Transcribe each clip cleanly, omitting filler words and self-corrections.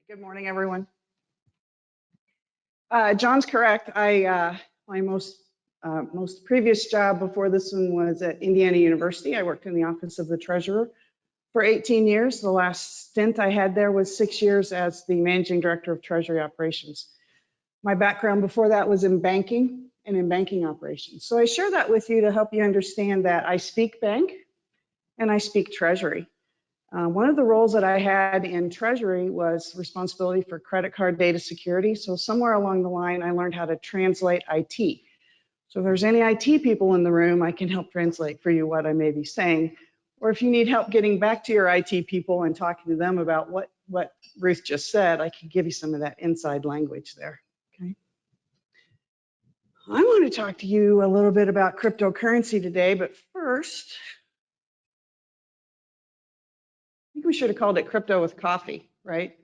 Good morning, everyone. John's correct. My most previous job before this one was at Indiana University. I worked in the office of the treasurer for 18 years. The last stint I had there was 6 years as the managing director of treasury operations. My background before that was in banking and in banking operations. So I share that with you to help you understand that I speak bank and I speak treasury. One of the roles that I had in Treasury was responsibility for credit card data security. So somewhere along the line, I learned how to translate IT. So if there's any IT people in the room, I can help translate for you what I may be saying. Or if you need help getting back to your IT people and talking to them about what Ruth just said, I can give you some of that inside language there. Okay. I want to talk to you a little bit about cryptocurrency today, but first, I think we should have called it Crypto with Coffee, right?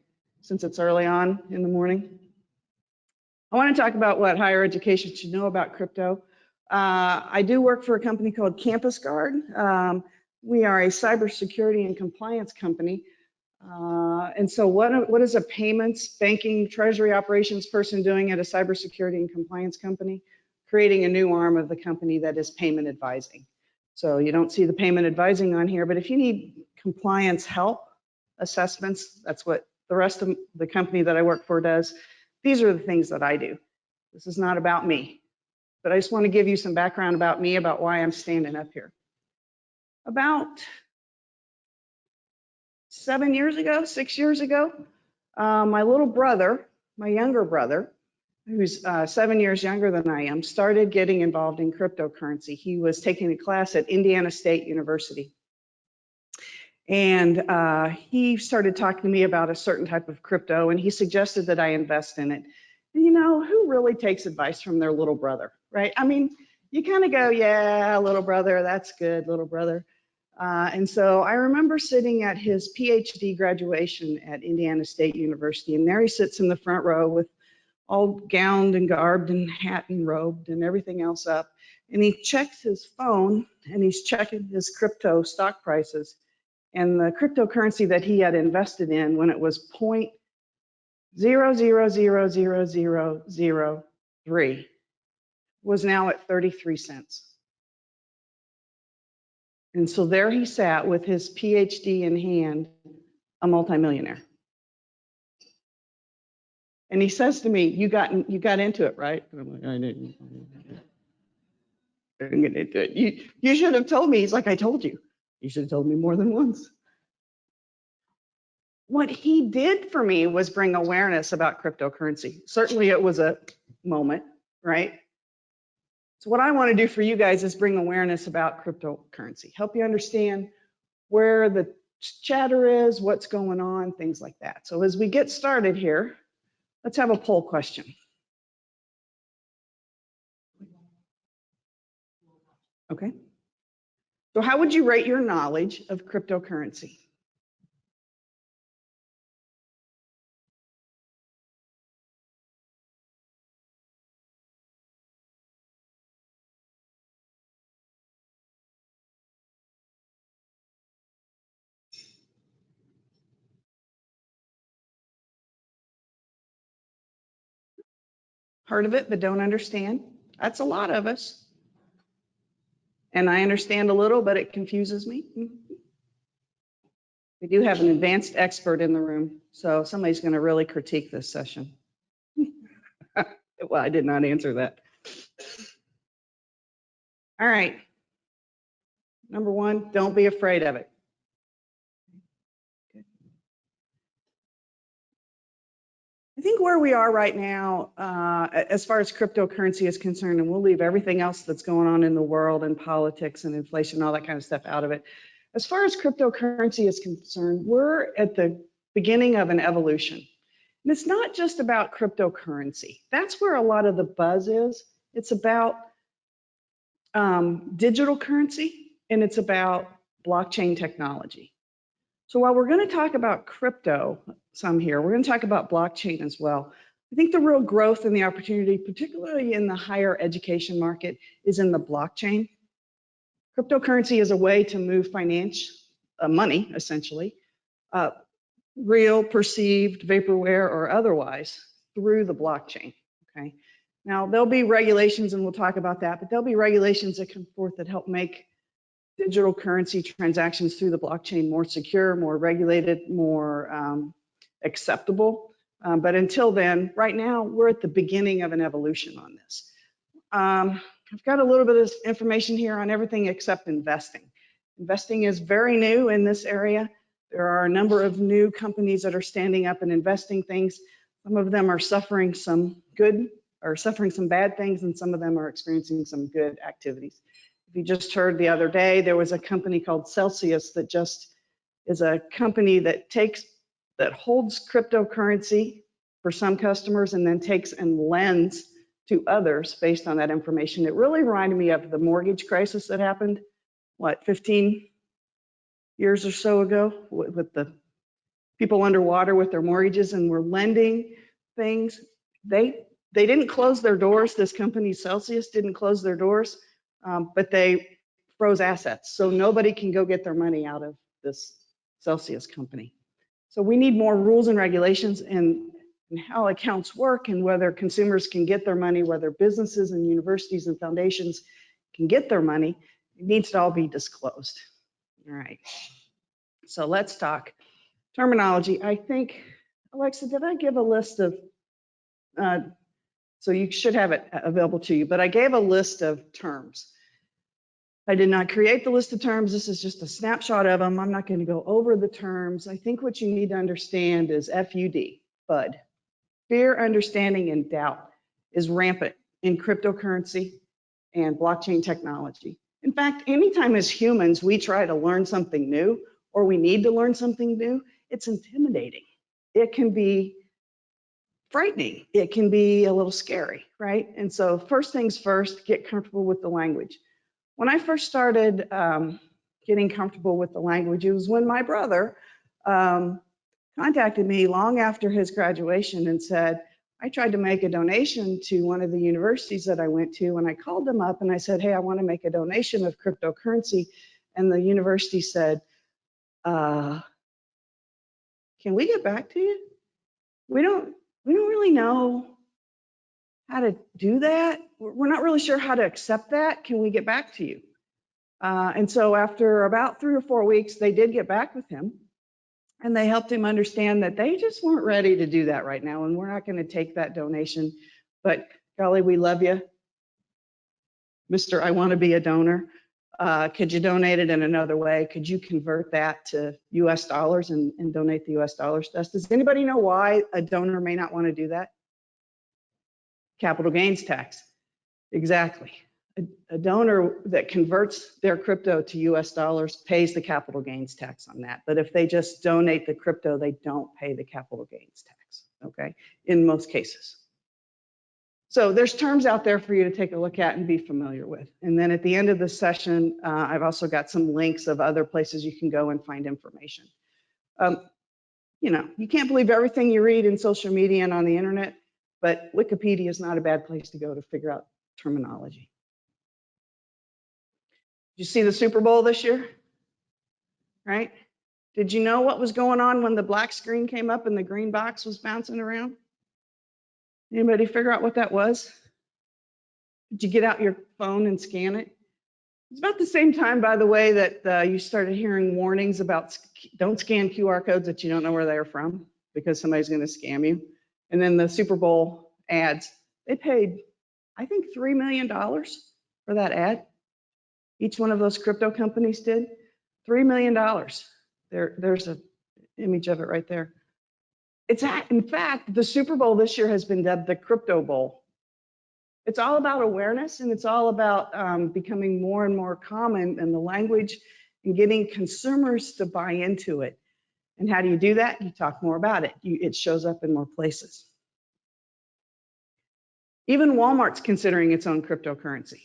Since it's early on in the morning. I want to talk about what higher education should know about crypto. I do work for a company called Campus Guard. We are a cybersecurity and compliance company. And so what is a payments, banking, treasury operations person doing at a cybersecurity and compliance company? Creating a new arm of the company that is payment advising. So you don't see the payment advising on here, but if you need compliance help, assessments, that's what the rest of the company that I work for does. These are the things that I do. This is not about me, but I just want to give you some background about me, about why I'm standing up here. About 6 years ago, my little brother, my younger brother, who's 7 years younger than I am, started getting involved in cryptocurrency. He was taking a class at Indiana State University. And he started talking to me about a certain type of crypto, and he suggested that I invest in it. And you know, who really takes advice from their little brother, right? I mean, you kind of go, yeah, little brother, that's good, little brother. And so I remember sitting at his PhD graduation at Indiana State University, and there he sits in the front row with all gowned and garbed and hat and robed and everything else up. And he checks his phone and he's checking his crypto stock prices. And the cryptocurrency that he had invested in when it was 0.000003 was now at 33 cents. And so there he sat with his PhD in hand, a multimillionaire. And he says to me, you got into it, right? And I'm like, I didn't get into it. You should have told me. He's like, I told you. You should have told me more than once. What he did for me was bring awareness about cryptocurrency. Certainly it was a moment, right? So what I want to do for you guys is bring awareness about cryptocurrency, help you understand where the chatter is, what's going on, things like that. So as we get started here, let's have a poll question. Okay. So how would you rate your knowledge of cryptocurrency? Heard of it, but don't understand. That's a lot of us. And I understand a little, but it confuses me. We do have an advanced expert in the room, so somebody's going to really critique this session. Well, I did not answer that. All right. Number one, don't be afraid of it. I think where we are right now, as far as cryptocurrency is concerned, and we'll leave everything else that's going on in the world and politics and inflation, all that kind of stuff out of it. As far as cryptocurrency is concerned, we're at the beginning of an evolution. And it's not just about cryptocurrency. That's where a lot of the buzz is. It's about digital currency, and it's about blockchain technology. So while we're going to talk about crypto some here, we're going to talk about blockchain as well. I think the real growth and the opportunity, particularly in the higher education market, is in the blockchain. Cryptocurrency is a way to move money, essentially, real, perceived, vaporware, or otherwise, through the blockchain, okay? Now, there'll be regulations, and we'll talk about that, but there'll be regulations that come forth that help make digital currency transactions through the blockchain more secure, more regulated, more acceptable. But until then, right now, we're at the beginning of an evolution on this. I've got a little bit of information here on everything except investing. Investing is very new in this area. There are a number of new companies that are standing up and investing things. Some of them are suffering some good or suffering some bad things, and some of them are experiencing some good activities. If you just heard the other day, there was a company called Celsius that just is a company that holds cryptocurrency for some customers and then takes and lends to others based on that information. It really reminded me of the mortgage crisis that happened, 15 years or so ago, with the people underwater with their mortgages and were lending things. They didn't close their doors. This company, Celsius, didn't close their doors, but they froze assets. So nobody can go get their money out of this Celsius company. So we need more rules and regulations and how accounts work and whether consumers can get their money, whether businesses and universities and foundations can get their money. It needs to all be disclosed. All right. So let's talk terminology. I think, Alexa, did I give a list of, so you should have it available to you, but I gave a list of terms. I did not create the list of terms. This is just a snapshot of them. I'm not going to go over the terms. I think what you need to understand is FUD, FUD. Fear, understanding, and doubt is rampant in cryptocurrency and blockchain technology. In fact, anytime as humans we try to learn something new or we need to learn something new, it's intimidating. It can be frightening. It can be a little scary, right? And so first things first, get comfortable with the language. When I first started getting comfortable with the language, it was when my brother contacted me long after his graduation and said, I tried to make a donation to one of the universities that I went to, and I called them up and I said, hey, I want to make a donation of cryptocurrency. And the university said, can we get back to you? We don't really know how to do that. We're not really sure how to accept that. Can we get back to you? And so after about 3 or 4 weeks, they did get back with him. And they helped him understand that they just weren't ready to do that right now, and we're not going to take that donation. But golly, we love you, Mr. I want to be a donor. Could you donate it in another way? Could you convert that to US dollars and donate the US dollars to us? Does anybody know why a donor may not want to do that? Capital gains tax. Exactly. A donor that converts their crypto to US dollars pays the capital gains tax on that. But if they just donate the crypto, they don't pay the capital gains tax, okay, in most cases. So there's terms out there for you to take a look at and be familiar with. And then at the end of the session, I've also got some links of other places you can go and find information. You know, you can't believe everything you read in social media and on the internet, but Wikipedia is not a bad place to go to figure out terminology. Did you see the Super Bowl this year? Right? Did you know what was going on when the black screen came up and the green box was bouncing around? Anybody figure out what that was? Did you get out your phone and scan it? It's about the same time, by the way, that you started hearing warnings about don't scan QR codes that you don't know where they're from because somebody's going to scam you. And then the Super Bowl ads, they paid, I think, $3 million for that ad. Each one of those crypto companies did $3 million. There's an image of it right there. In fact, the Super Bowl this year has been dubbed the Crypto Bowl. It's all about awareness, and it's all about becoming more and more common in the language and getting consumers to buy into it. And how do you do that? You talk more about it. It shows up in more places. Even Walmart's considering its own cryptocurrency.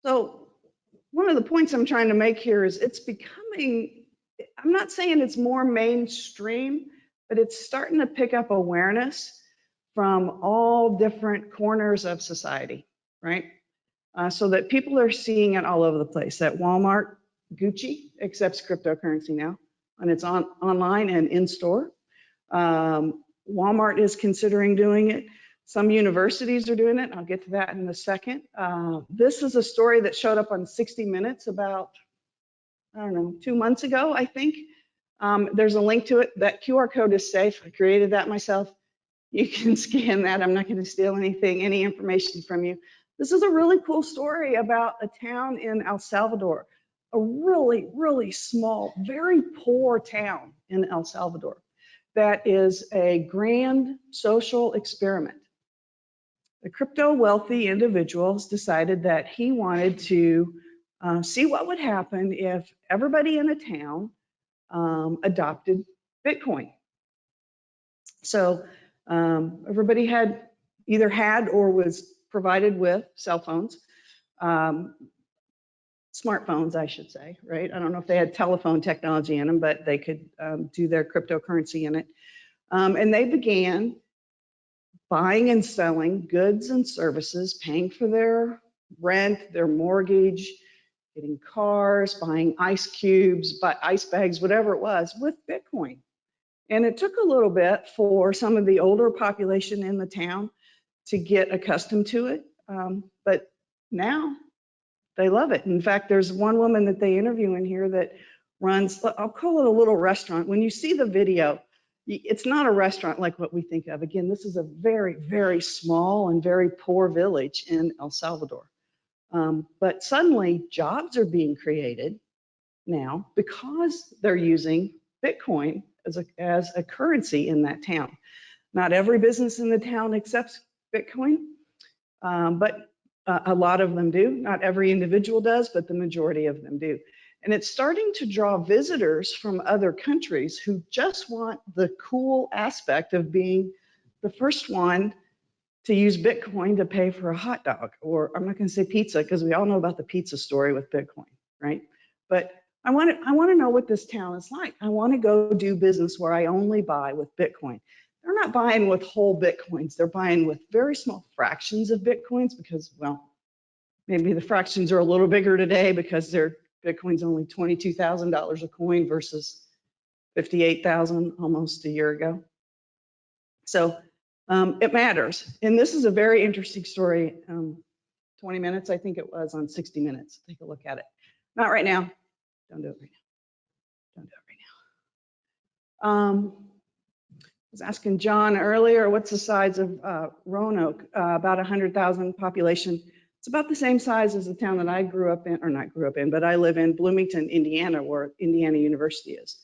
So one of the points I'm trying to make here is it's becoming, I'm not saying it's more mainstream, but it's starting to pick up awareness from all different corners of society, right? So that people are seeing it all over the place. That Walmart, Gucci accepts cryptocurrency now. and it's online and in store. Walmart is considering doing it. Some universities are doing it. I'll get to that in a second. This is a story that showed up on 60 Minutes about, I don't know, 2 months ago, I think. There's a link to it. That QR code is safe. I created that myself. You can scan that. I'm not going to steal anything, any information from you. This is a really cool story about a town in El Salvador, a really, really small, very poor town in El Salvador that is a grand social experiment. The crypto wealthy individuals decided that he wanted to see what would happen if everybody in a town adopted Bitcoin. So everybody had either had or was provided with cell phones, smartphones, I should say, right? I don't know if they had telephone technology in them, but they could do their cryptocurrency in it. And they began buying and selling goods and services, paying for their rent, their mortgage, getting cars, buying ice cubes, ice bags, whatever it was, with Bitcoin. And it took a little bit for some of the older population in the town to get accustomed to it. But now they love it. In fact, there's one woman that they interview in here that runs, I'll call it a little restaurant. When you see the video, it's not a restaurant like what we think of. Again, this is a very, very small and very poor village in El Salvador. But suddenly jobs are being created now because they're using Bitcoin as a currency in that town. Not every business in the town accepts Bitcoin, but a lot of them do. Not every individual does, but the majority of them do. And it's starting to draw visitors from other countries who just want the cool aspect of being the first one to use Bitcoin to pay for a hot dog, or I'm not going to say pizza because we all know about the pizza story with Bitcoin, right? But I want to know what this town is like. I want to go do business where I only buy with Bitcoin. They're not buying with whole Bitcoins. They're buying with very small fractions of Bitcoins because, well, maybe the fractions are a little bigger today because their Bitcoin's only $22,000 a coin versus 58,000 almost a year ago. So it matters. And this is a very interesting story. 20 minutes, I think it was, on 60 Minutes. Take a look at it. Not right now. Don't do it right now. Don't do it right now. I was asking John earlier, what's the size of Roanoke? About 100,000 population. It's about the same size as the town that I grew up in, or not grew up in, but I live in Bloomington, Indiana, where Indiana University is.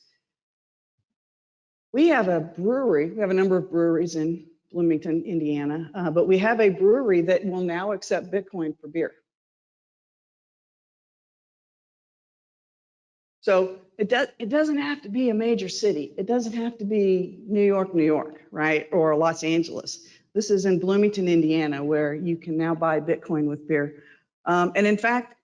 We have a brewery. We have a number of breweries in Bloomington, Indiana, but we have a brewery that will now accept Bitcoin for beer. So it doesn't have to be a major city. It doesn't have to be New York, right? Or Los Angeles. This is in Bloomington, Indiana, where you can now buy Bitcoin with beer. And in fact,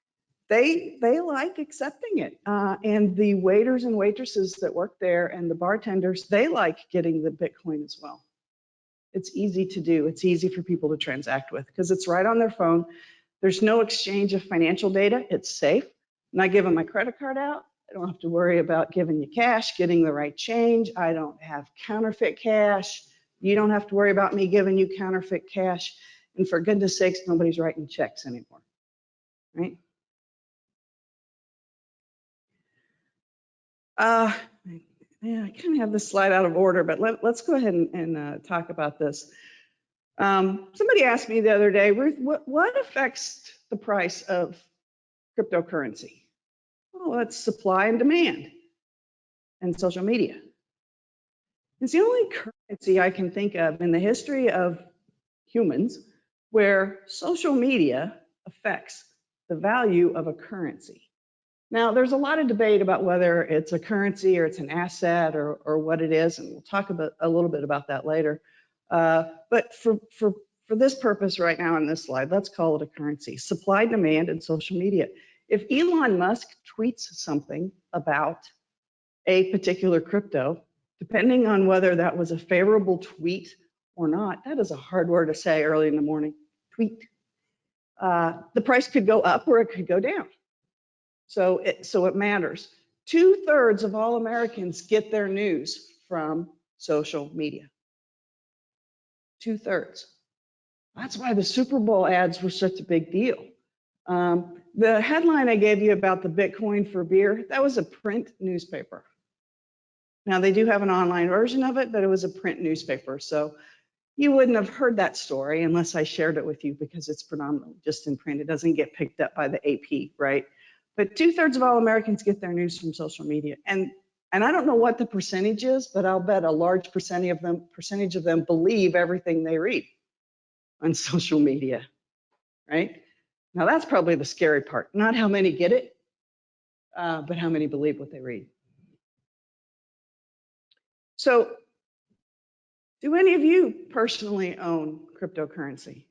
they like accepting it. And the waiters and waitresses that work there and the bartenders, they like getting the Bitcoin as well. It's easy to do. It's easy for people to transact with because it's right on their phone. There's no exchange of financial data. It's safe. I'm not giving my credit card out. I don't have to worry about giving you cash, getting the right change. I don't have counterfeit cash. You don't have to worry about me giving you counterfeit cash. And for goodness sakes, nobody's writing checks anymore, right? Yeah, I kind of have this slide out of order, but let's go ahead and talk about this. Somebody asked me the other day, Ruth, what affects the price of cryptocurrency? Well, it's supply and demand and social media. It's the only currency I can think of in the history of humans where social media affects the value of a currency. Now, there's a lot of debate about whether it's a currency or it's an asset or what it is, and we'll talk about a little bit about that later. But for this purpose right now on this slide, let's call it a currency. Supply, demand, and social media. If Elon Musk tweets something about a particular crypto, depending on whether that was a favorable tweet or not, that is a hard word to say early in the morning, tweet. The price could go up or it could go down. So it matters. 2/3 of all Americans get their news from social media. 2/3. That's why the Super Bowl ads were such a big deal. The headline I gave you about the Bitcoin for beer, that was a print newspaper. Now they do have an online version of it, but it was a print newspaper. So you wouldn't have heard that story unless I shared it with you because it's predominantly just in print. It doesn't get picked up by the AP, right? But 2/3 of all Americans get their news from social media. And I don't know what the percentage is, but I'll bet a large percentage of them believe everything they read on social media, right? Now that's probably the scary part. Not how many get it, but how many believe what they read. So do any of you personally own cryptocurrency?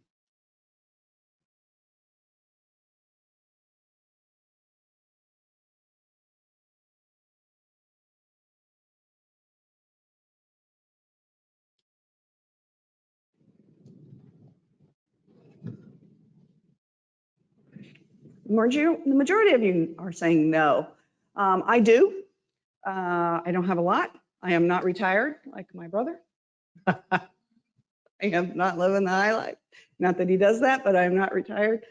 The majority of you are saying no. I do. I don't have a lot. I am not retired like my brother. I am not living the high life. Not that he does that, but I am not retired.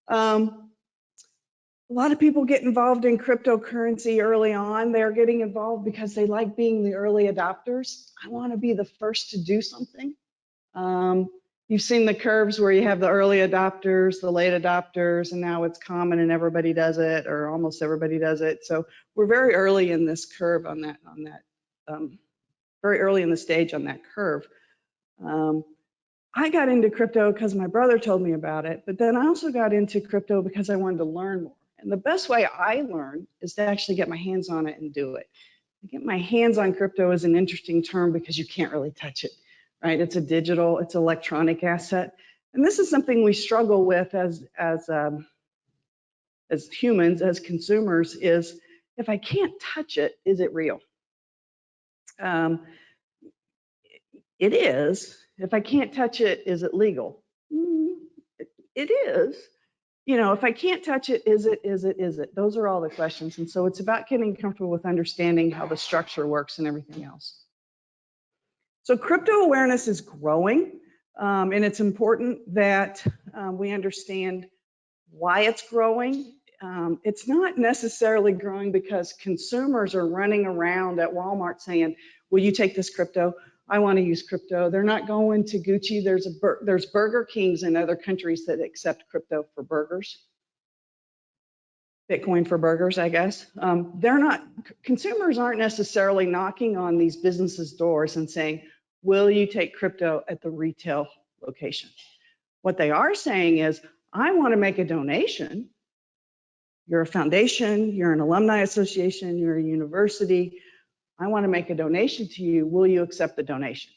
A lot of people get involved in cryptocurrency early on. They're getting involved because they like being the early adopters. I want to be the first to do something. You've seen the curves where you have the early adopters, the late adopters, and now it's common and everybody does it, or almost everybody does it. So we're very early in this curve very early in the stage on that curve. I got into crypto because my brother told me about it, but then I also got into crypto because I wanted to learn more. And the best way I learn is to actually get my hands on it and do it. Get my hands on crypto is an interesting term because you can't really touch it, right? It's it's electronic asset. And this is something we struggle with as humans, as consumers, is if I can't touch it, is it real? It is. If I can't touch it, is it legal? It is. You know, if I can't touch it, is it? Those are all the questions. And so it's about getting comfortable with understanding how the structure works and everything else. So crypto awareness is growing, and it's important that we understand why it's growing. It's not necessarily growing because consumers are running around at Walmart saying, will you take this crypto? I want to use crypto. They're not going to Gucci. There's Burger Kings in other countries that accept crypto for burgers. Bitcoin for burgers, I guess. Consumers aren't necessarily knocking on these businesses' doors and saying, will you take crypto at the retail location? What they are saying is, I want to make a donation. You're a foundation, you're an alumni association, you're a university. I want to make a donation to you. Will you accept the donation?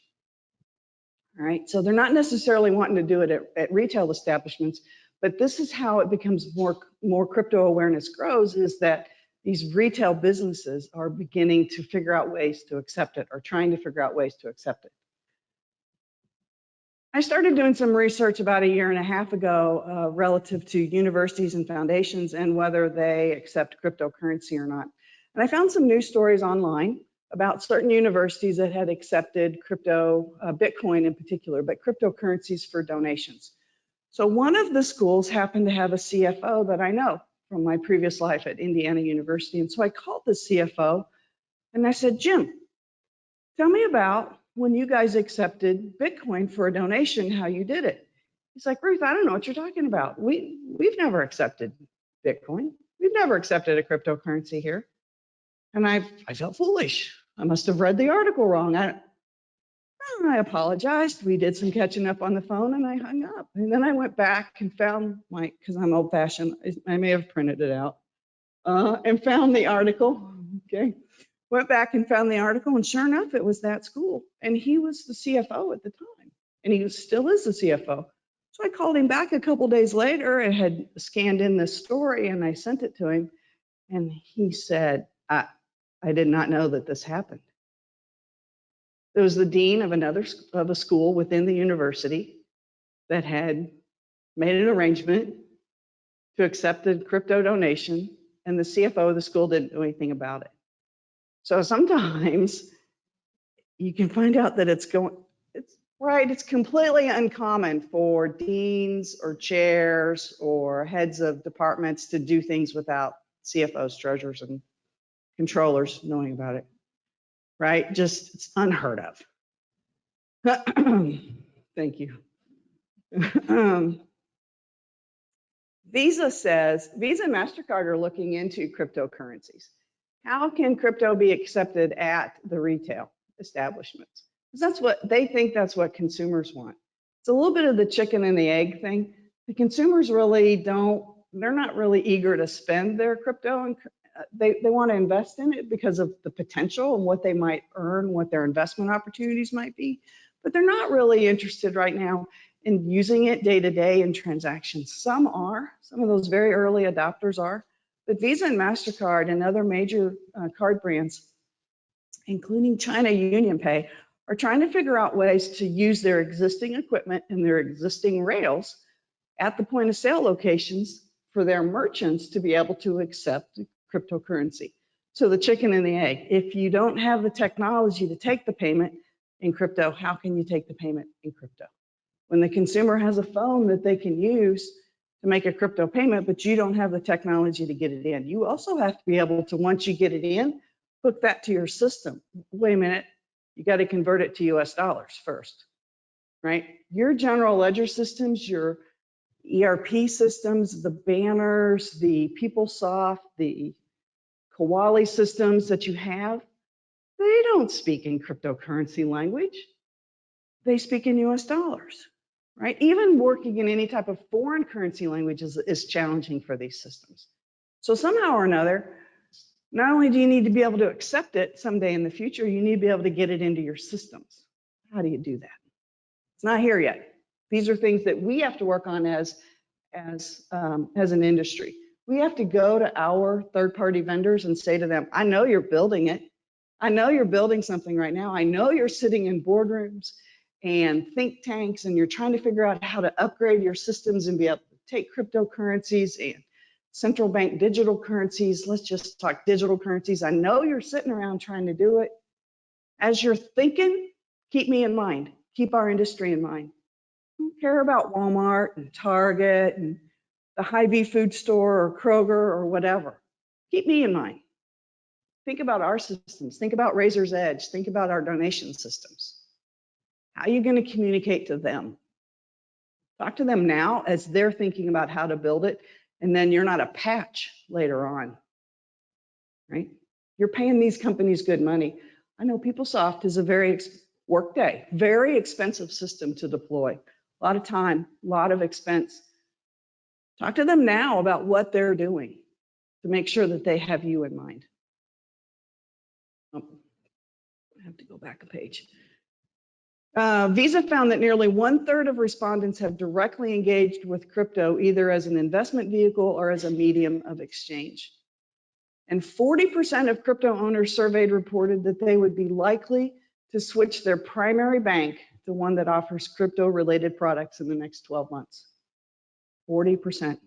All right, so they're not necessarily wanting to do it at retail establishments, but this is how it becomes more crypto awareness grows, is that these retail businesses are beginning to figure out ways to accept it, or trying to figure out ways to accept it. I started doing some research about 1.5 years ago relative to universities and foundations and whether they accept cryptocurrency or not. And I found some news stories online about certain universities that had accepted crypto, Bitcoin in particular, but cryptocurrencies for donations. So one of the schools happened to have a CFO that I know from my previous life at Indiana University. And so I called the CFO and I said, Jim, tell me about when you guys accepted Bitcoin for a donation, how you did it. He's like, Ruth, I don't know what you're talking about. We've never accepted Bitcoin. We've never accepted a cryptocurrency here. And I felt foolish. I must have read the article wrong. I apologized. We did some catching up on the phone and I hung up. And then I went back and found because I'm old fashioned, I may have printed it out, and found the article. Okay. Went back and found the article, and sure enough, it was that school. And he was the CFO at the time, and he still is the CFO. So I called him back a couple days later and had scanned in this story, and I sent it to him. And he said, I did not know that this happened. It was the dean of a school within the university that had made an arrangement to accept the crypto donation, and the CFO of the school didn't do anything about it. So sometimes you can find out that it's completely uncommon for deans or chairs or heads of departments to do things without CFOs, treasurers, and controllers knowing about it, right? Just, it's unheard of. Thank you. Visa and MasterCard are looking into cryptocurrencies. How can crypto be accepted at the retail establishments? Because that's what they think, that's what consumers want. It's a little bit of the chicken and the egg thing. The consumers really they're not really eager to spend their crypto, and they want to invest in it because of the potential and what they might earn, what their investment opportunities might be. But they're not really interested right now in using it day to day in transactions. Some are, some of those very early adopters are, but Visa and MasterCard and other major card brands, including China UnionPay, are trying to figure out ways to use their existing equipment and their existing rails at the point of sale locations for their merchants to be able to accept cryptocurrency. So the chicken and the egg, if you don't have the technology to take the payment in crypto, how can you take the payment in crypto? When the consumer has a phone that they can use to make a crypto payment, but you don't have the technology to get it in, you also have to be able to, once you get it in, hook that to your system. Wait a minute, you got to convert it to US dollars first, right? Your general ledger systems, your ERP systems, the banners, the PeopleSoft, the Koali systems that you have, they don't speak in cryptocurrency language. They speak in US dollars, right? Even working in any type of foreign currency language is challenging for these systems. So somehow or another, not only do you need to be able to accept it someday in the future, you need to be able to get it into your systems. How do you do that? It's not here yet. These are things that we have to work on as an industry. We have to go to our third-party vendors and say to them, I know you're building it. I know you're building something right now. I know you're sitting in boardrooms and think tanks and you're trying to figure out how to upgrade your systems and be able to take cryptocurrencies and central bank digital currencies. Let's just talk digital currencies. I know you're sitting around trying to do it. As you're thinking, keep me in mind. Keep our industry in mind. I don't care about Walmart and Target and the Hy-Vee food store or Kroger or whatever. Keep me in mind. Think about our systems. Think about Razor's Edge. Think about our donation systems. How are you going to communicate to them? Talk to them now as they're thinking about how to build it, and then you're not a patch later on, right? You're paying these companies good money. I know PeopleSoft is a Workday, very expensive system to deploy. A lot of time, a lot of expense. Talk to them now about what they're doing to make sure that they have you in mind. Oh, I have to go back a page. Visa found that nearly 1/3 of respondents have directly engaged with crypto either as an investment vehicle or as a medium of exchange. And 40% of crypto owners surveyed reported that they would be likely to switch their primary bank to one that offers crypto-related products in the next 12 months. 40%.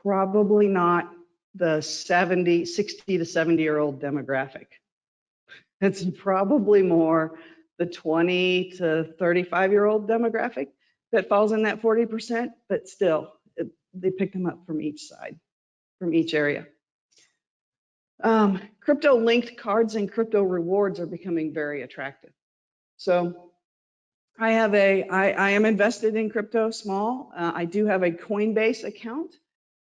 Probably not the 60 to 70-year-old demographic. It's probably more the 20 to 35-year-old demographic that falls in that 40%, but still, they pick them up from each side, from each area. Crypto-linked cards and crypto rewards are becoming very attractive. So I am invested in crypto small. I do have a Coinbase account.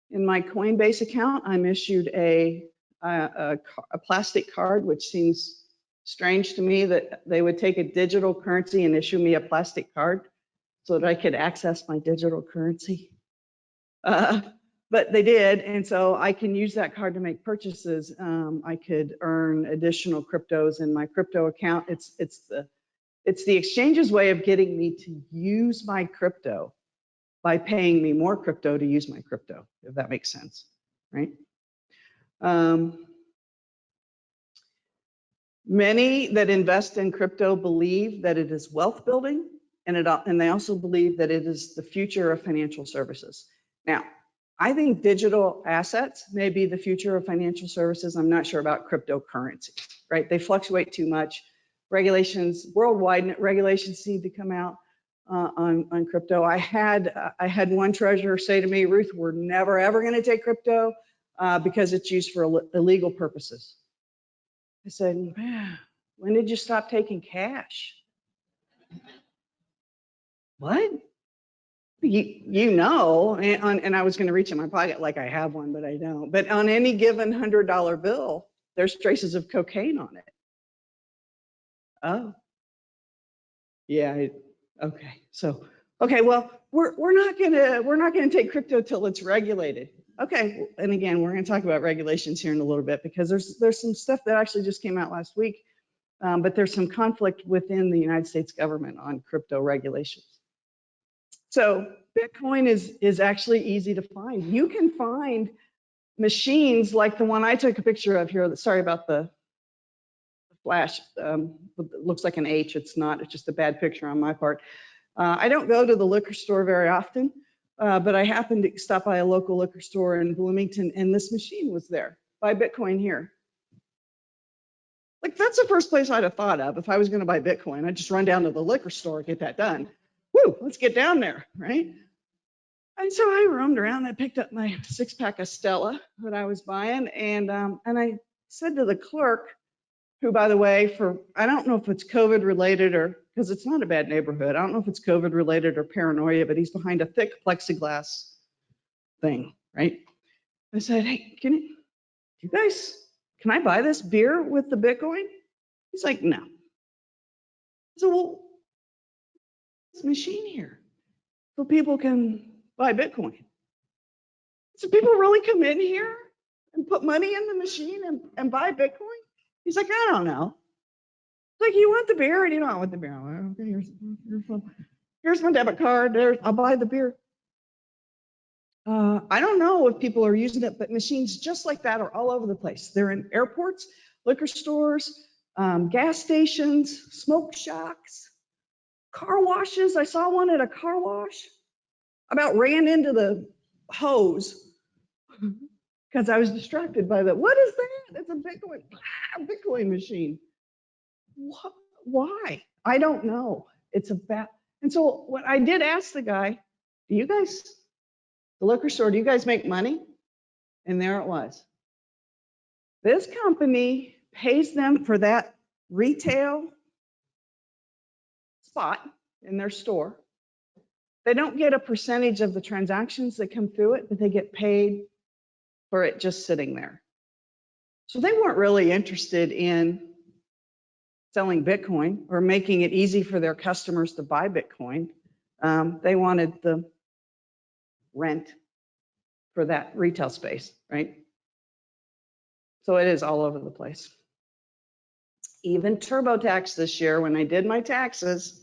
In my Coinbase account, I'm issued a plastic card, which seems strange to me that they would take a digital currency and issue me a plastic card so that I could access my digital currency. But they did, and so I can use that card to make purchases. I could earn additional cryptos in my crypto account. It's the exchange's way of getting me to use my crypto by paying me more crypto to use my crypto, if that makes sense, right? Many that invest in crypto believe that it is wealth building, and they also believe that it is the future of financial services. Now, I think digital assets may be the future of financial services. I'm not sure about cryptocurrency, right? They fluctuate too much. Regulations, worldwide regulations need to come out on crypto. I had one treasurer say to me, Ruth, we're never, ever going to take crypto because it's used for illegal purposes. I said, man, when did you stop taking cash? What? You know, and I was going to reach in my pocket like I have one, but I don't. But on any given $100 bill, there's traces of cocaine on it. Oh, yeah. Okay. So, okay. Well, we're not gonna take crypto till it's regulated. Okay. And again, we're going to talk about regulations here in a little bit because there's some stuff that actually just came out last week, but there's some conflict within the United States government on crypto regulations. So Bitcoin is actually easy to find. You can find machines like the one I took a picture of here. Sorry about the flash. It looks like an H. It's not. It's just a bad picture on my part. I don't go to the liquor store very often, but I happened to stop by a local liquor store in Bloomington, and this machine was there. Buy Bitcoin here. Like, that's the first place I'd have thought of if I was going to buy Bitcoin. I'd just run down to the liquor store and get that done. Woo, let's get down there, right? And so I roamed around. I picked up my 6-pack of Stella that I was buying, and I said to the clerk, who, by the way, I don't know if it's COVID related or because it's not a bad neighborhood. I don't know if it's COVID related or paranoia, but he's behind a thick plexiglass thing, right? I said, hey, can I buy this beer with the Bitcoin? He's like, no. I said, well, this machine here so people can buy Bitcoin. So people really come in here and put money in the machine and buy Bitcoin? He's like, I don't know. Like, you want the beer or you don't want the beer? Like, okay, here's my debit card. I'll buy the beer. I don't know if people are using it, but machines just like that are all over the place. They're in airports, liquor stores, gas stations, smoke shocks, car washes. I saw one at a car wash. About ran into the hose because I was distracted by the, what is that? It's a Bitcoin machine. What? Why? I don't know. It's a bad. And so what I did ask the guy, the liquor store, do you guys make money? And there it was. This company pays them for that retail spot in their store. They don't get a percentage of the transactions that come through it, but they get paid for it just sitting there. So they weren't really interested in selling Bitcoin or making it easy for their customers to buy Bitcoin. They wanted the rent for that retail space, right? So it is all over the place. Even TurboTax this year, when I did my taxes,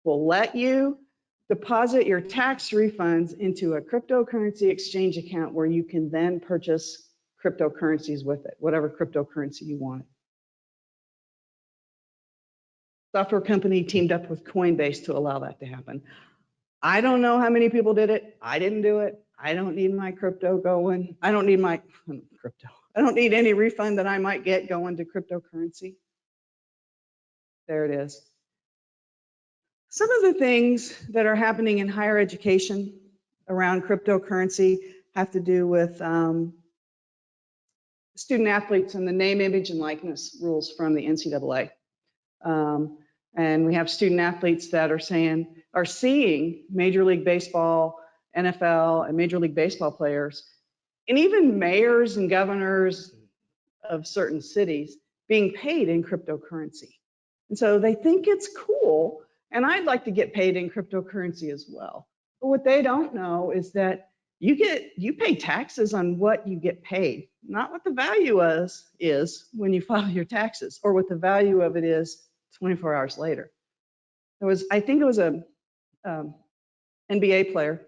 will let you deposit your tax refunds into a cryptocurrency exchange account where you can then purchase cryptocurrencies with it, whatever cryptocurrency you want. Software company teamed up with Coinbase to allow that to happen. I don't know how many people did it. I didn't do it. I don't need my crypto going. I don't need my crypto. I don't need any refund that I might get going to cryptocurrency. There it is. Some of the things that are happening in higher education around cryptocurrency have to do with student athletes and the name, image, and likeness rules from the NCAA. And we have student athletes that are seeing Major League Baseball, NFL, and Major League Baseball players, and even mayors and governors of certain cities being paid in cryptocurrency. And so they think it's cool, and I'd like to get paid in cryptocurrency as well. But what they don't know is that you pay taxes on what you get paid, not what the value is when you file your taxes, or what the value of it is 24 hours later. I think it was a NBA player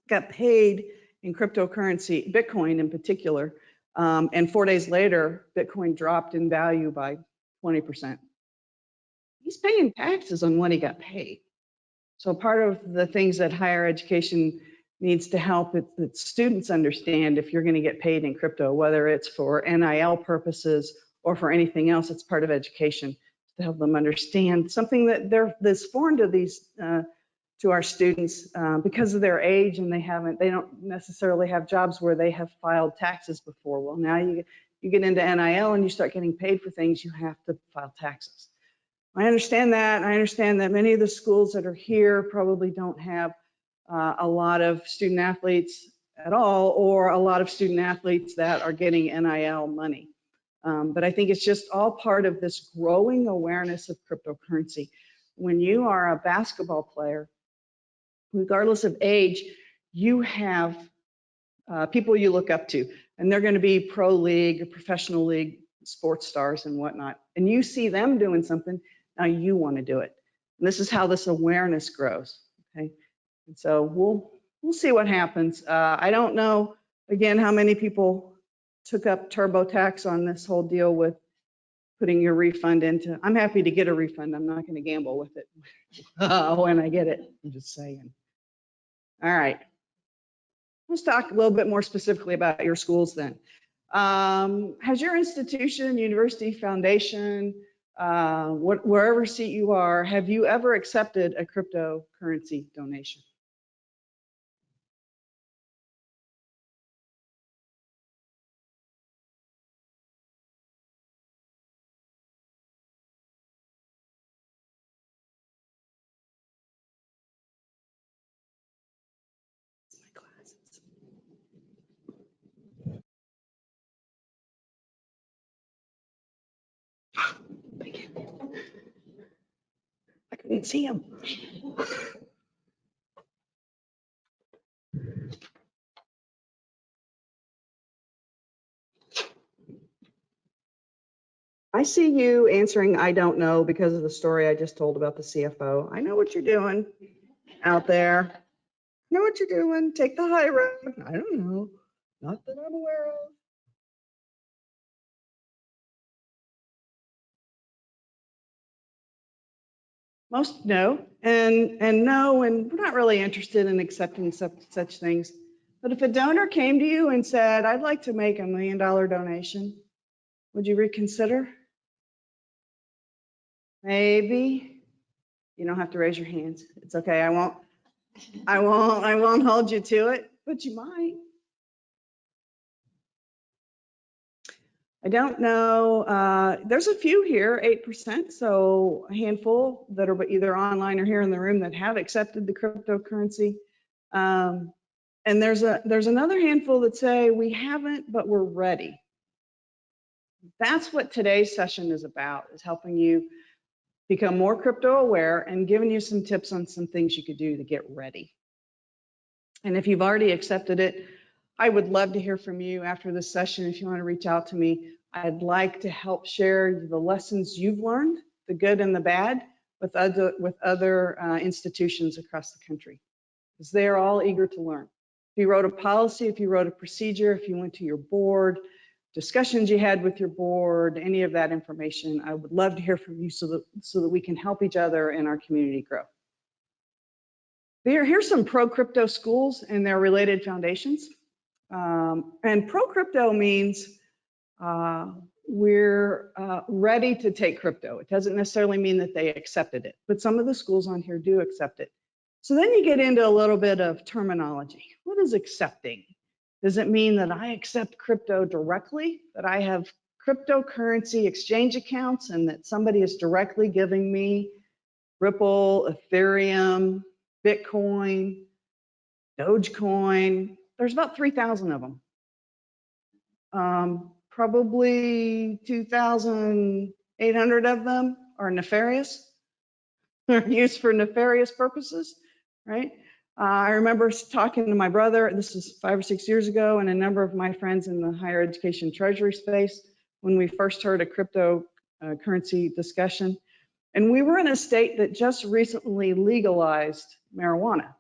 got paid in cryptocurrency, Bitcoin in particular, and 4 days later, Bitcoin dropped in value by 20%. He's paying taxes on what he got paid. So part of the things that higher education needs to help its students understand if you're going to get paid in crypto, whether it's for NIL purposes or for anything else. It's part of education to help them understand something that's foreign to to our students because of their age, and they don't necessarily have jobs where they have filed taxes before. Well, now you get into NIL and you start getting paid for things, you have to file taxes. I understand that. I understand that many of the schools that are here probably don't have a lot of student athletes at all, or a lot of student athletes that are getting NIL money. But I think it's just all part of this growing awareness of cryptocurrency. When you are a basketball player, regardless of age, you have people you look up to, and they're going to be pro league or professional league sports stars and whatnot. And you see them doing something, now you want to do it. And this is how this awareness grows. Okay, and so we'll see what happens. I don't know again how many people took up TurboTax on this whole deal with putting your refund into. I'm happy to get a refund. I'm not going to gamble with it when I get it. I'm just saying. All right. Let's talk a little bit more specifically about your schools then. Has your institution, university, foundation, wherever seat you are, have you ever accepted a cryptocurrency donation? I couldn't see him. I see you answering, I don't know, because of the story I just told about the CFO. I know what you're doing out there. I know what you're doing. Take the high road. I don't know. Not that I'm aware of. Most no, and no, and we're not really interested in accepting such things. But if a donor came to you and said, I'd like to make $1 million donation, would you reconsider? Maybe. You don't have to raise your hands. It's okay. I won't hold you to it, but you might. I don't know. There's a few here, 8%, so a handful that are either online or here in the room that have accepted the cryptocurrency. And there's another handful that say we haven't, but we're ready. That's what today's session is about, is helping you become more crypto aware and giving you some tips on some things you could do to get ready. And if you've already accepted it, I would love to hear from you after this session. If you want to reach out to me, I'd like to help share the lessons you've learned, the good and the bad, with other institutions across the country, because they are all eager to learn. If you wrote a policy, if you wrote a procedure, if you went to your board, discussions you had with your board, any of that information, I would love to hear from you so that we can help each other and our community grow. Here's some pro-crypto schools and their related foundations. And pro-crypto means we're ready to take crypto. It doesn't necessarily mean that they accepted it, but some of the schools on here do accept it. So then you get into a little bit of terminology. What is accepting? Does it mean that I accept crypto directly, that I have cryptocurrency exchange accounts and that somebody is directly giving me Ripple, Ethereum, Bitcoin, Dogecoin? There's about 3,000 of them. Probably 2,800 of them are nefarious, are used for nefarious purposes, right? I remember talking to my brother, this is 5 or 6 years ago, and a number of my friends in the higher education treasury space when we first heard a cryptocurrency discussion. And we were in a state that just recently legalized marijuana.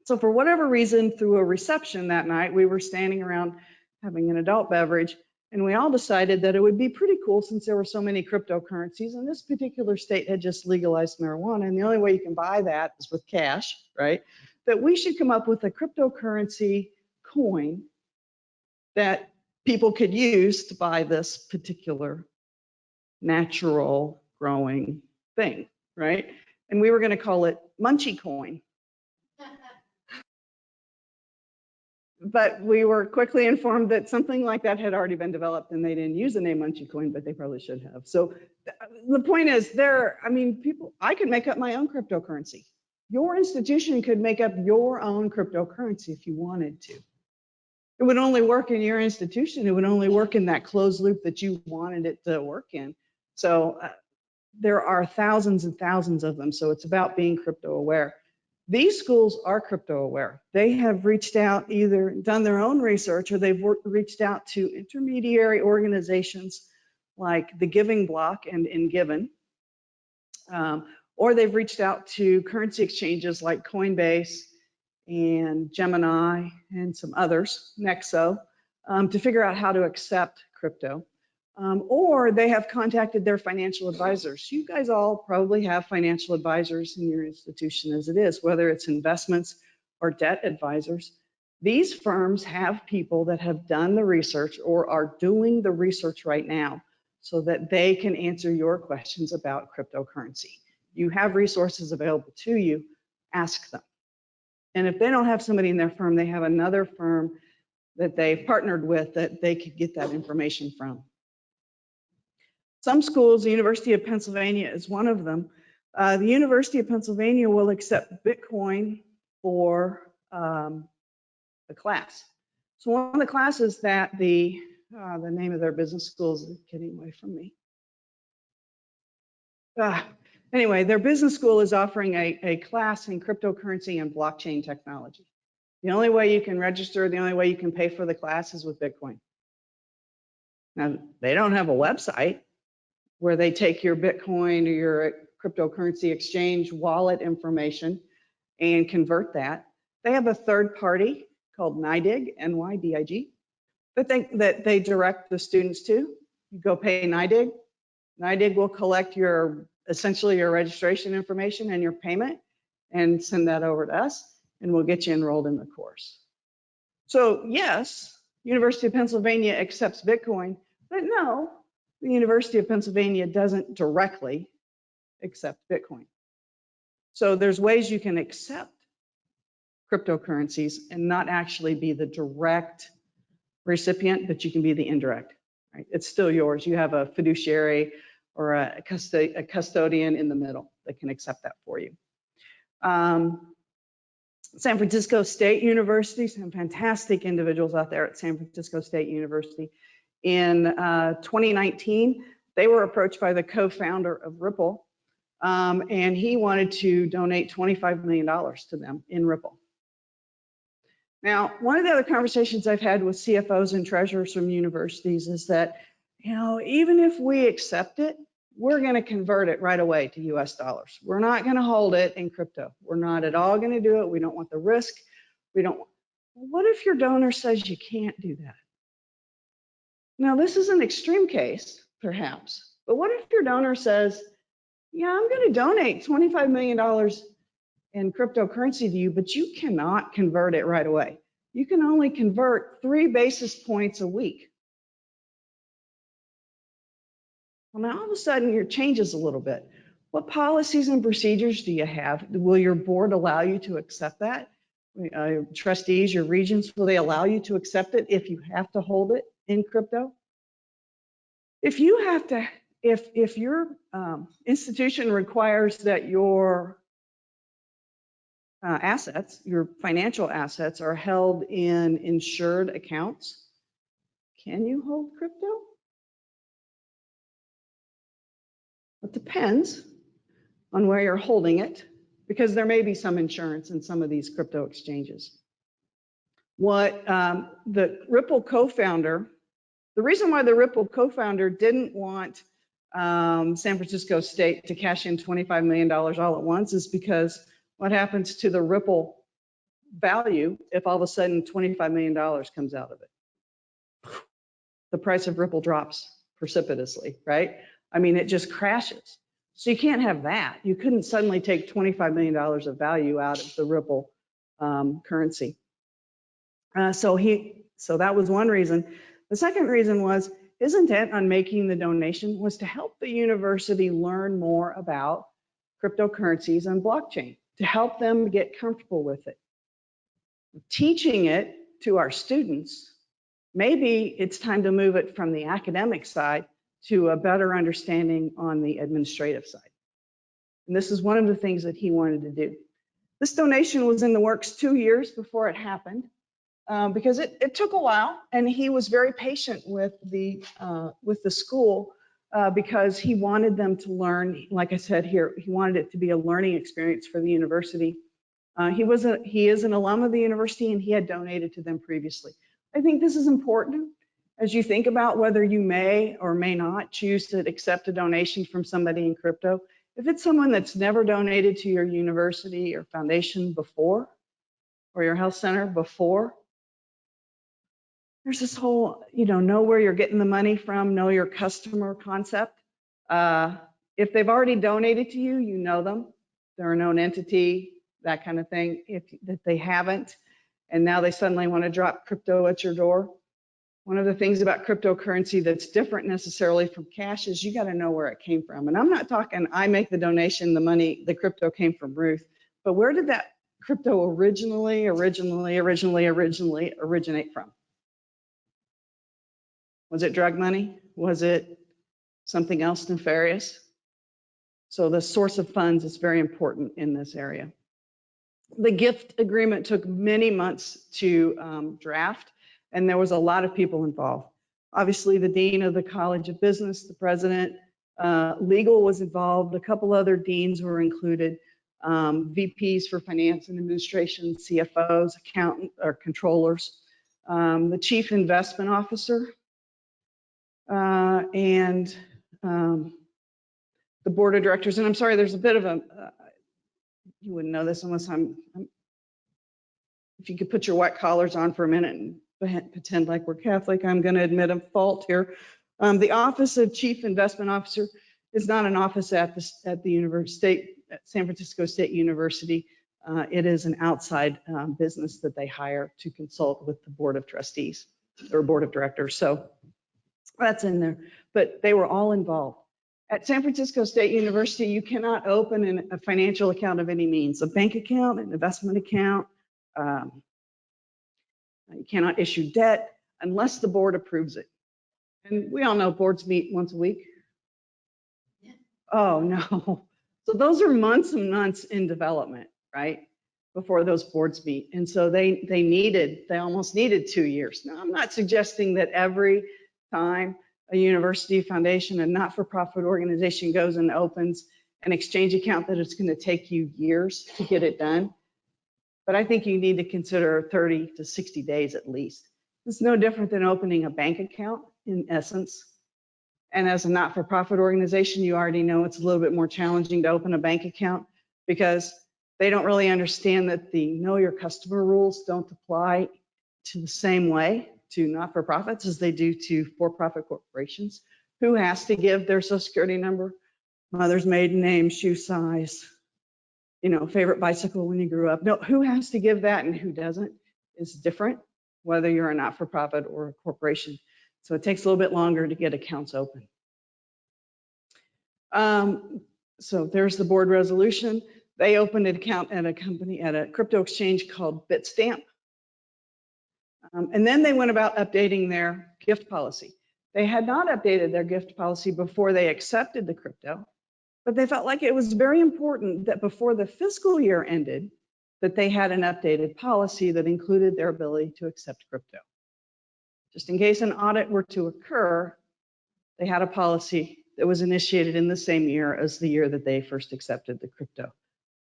So for whatever reason, through a reception that night, we were standing around having an adult beverage, and we all decided that it would be pretty cool, since there were so many cryptocurrencies, and this particular state had just legalized marijuana, and the only way you can buy that is with cash, right? that we should come up with a cryptocurrency coin that people could use to buy this particular natural growing thing, right? And we were going to call it Munchie Coin. But we were quickly informed that something like that had already been developed and they didn't use the name Munchie Coin, but they probably should have. So the point is I could make up my own cryptocurrency. Your institution could make up your own cryptocurrency if you wanted to. It would only work in your institution. It would only work in that closed loop that you wanted it to work in. So there are thousands and thousands of them. So it's about being crypto aware. These schools are crypto aware. They have reached out, either done their own research or they've reached out to intermediary organizations like the Giving Block and InGiven, or they've reached out to currency exchanges like Coinbase and Gemini and some others, Nexo, to figure out how to accept crypto. Or they have contacted their financial advisors. You guys all probably have financial advisors in your institution as it is, whether it's investments or debt advisors. These firms have people that have done the research or are doing the research right now so that they can answer your questions about cryptocurrency. You have resources available to you, ask them. And if they don't have somebody in their firm, they have another firm that they've partnered with that they could get that information from. Some schools, the University of Pennsylvania is one of them. The University of Pennsylvania will accept Bitcoin for the class. So one of the classes that the name of their business school is getting away from me. Anyway, their business school is offering a class in cryptocurrency and blockchain technology. The only way you can register, the only way you can pay for the class is with Bitcoin. Now, they don't have a website where they take your Bitcoin or your cryptocurrency exchange wallet information and convert that. They have a third party called NYDIG, N-Y-D-I-G, that they direct the students to. You go pay NYDIG. NYDIG will collect essentially your registration information and your payment and send that over to us, and we'll get you enrolled in the course. So yes, University of Pennsylvania accepts Bitcoin, but no, the University of Pennsylvania doesn't directly accept Bitcoin. So there's ways you can accept cryptocurrencies and not actually be the direct recipient, but you can be the indirect, right? It's still yours. You have a fiduciary or a custodian in the middle that can accept that for you. San Francisco State University, some fantastic individuals out there at San Francisco State University. In 2019, they were approached by the co-founder of Ripple, and he wanted to donate $25 million to them in Ripple. Now, one of the other conversations I've had with CFOs and treasurers from universities is that, even if we accept it, we're going to convert it right away to US dollars. We're not going to hold it in crypto. We're not at all going to do it. We don't want the risk. What if your donor says you can't do that? Now, this is an extreme case, perhaps, but what if your donor says, yeah, I'm going to donate $25 million in cryptocurrency to you, but you cannot convert it right away. You can only convert 3 basis points a week. Well, now all of a sudden your changes a little bit. What policies and procedures do you have? Will your board allow you to accept that? Trustees, your regents, will they allow you to accept it if you have to hold it in crypto? If your institution requires that your assets, your financial assets, are held in insured accounts, can you hold crypto? It depends on where you're holding it, because there may be some insurance in some of these crypto exchanges. What the Ripple co-founder, the reason why the Ripple co-founder didn't want San Francisco State to cash in $25 million all at once is because what happens to the Ripple value if all of a sudden $25 million comes out of it? The price of Ripple drops precipitously, right? I mean, it just crashes. So you can't have that. You couldn't suddenly take $25 million of value out of the Ripple currency. So that was one reason. The second reason was his intent on making the donation was to help the university learn more about cryptocurrencies and blockchain, to help them get comfortable with it. Teaching it to our students, maybe it's time to move it from the academic side to a better understanding on the administrative side. And this is one of the things that he wanted to do. This donation was in the works 2 years before it happened, because it took a while, and he was very patient with the school because he wanted them to learn. Like I said here, he wanted it to be a learning experience for the university. He is an alum of the university, and he had donated to them previously. I think this is important as you think about whether you may or may not choose to accept a donation from somebody in crypto. If it's someone that's never donated to your university or foundation before, or your health center before, there's this whole, know where you're getting the money from, know your customer concept. If they've already donated to you, you know them. They're a known entity, that kind of thing. If they haven't, and now they suddenly want to drop crypto at your door. One of the things about cryptocurrency that's different necessarily from cash is you got to know where it came from. And I'm not talking, I make the donation, the crypto came from Ruth, but where did that crypto originally originate from? Was it drug money? Was it something else nefarious? So the source of funds is very important in this area. The gift agreement took many months to draft, and there was a lot of people involved. Obviously, the dean of the College of Business, the president, legal was involved. A couple other deans were included, VPs for finance and administration, CFOs, accountant or controllers, the chief investment officer, and the board of directors. And I'm sorry, there's a bit of a, you wouldn't know this unless if you could put your white collars on for a minute and pretend like we're Catholic, I'm going to admit a fault here. The office of chief investment officer is not an office at the university, at San Francisco State University. It is an outside business that they hire to consult with the board of trustees or board of directors. So that's in there, but they were all involved. At San Francisco State University, you cannot open a financial account of any means, a bank account, an investment account. You cannot issue debt unless the board approves it. And we all know boards meet once a week. Yeah. Oh, no. So those are months and months in development, right? Before those boards meet. And so they almost needed 2 years. Now, I'm not suggesting that every time a university, foundation, a not-for-profit organization goes and opens an exchange account that it's going to take you years to get it done. But I think you need to consider 30 to 60 days at least. It's no different than opening a bank account in essence. And as a not-for-profit organization, you already know it's a little bit more challenging to open a bank account because they don't really understand that the know your customer rules don't apply to the same way to not-for-profits as they do to for-profit corporations. Who has to give their social security number, mother's maiden name, shoe size, favorite bicycle when you grew up? No, who has to give that and who doesn't is different, whether you're a not-for-profit or a corporation. So it takes a little bit longer to get accounts open. So there's the board resolution. They opened an account at a crypto exchange called Bitstamp. And then they went about updating their gift policy. They had not updated their gift policy before they accepted the crypto, but they felt like it was very important that before the fiscal year ended, that they had an updated policy that included their ability to accept crypto. Just in case an audit were to occur, they had a policy that was initiated in the same year as the year that they first accepted the crypto.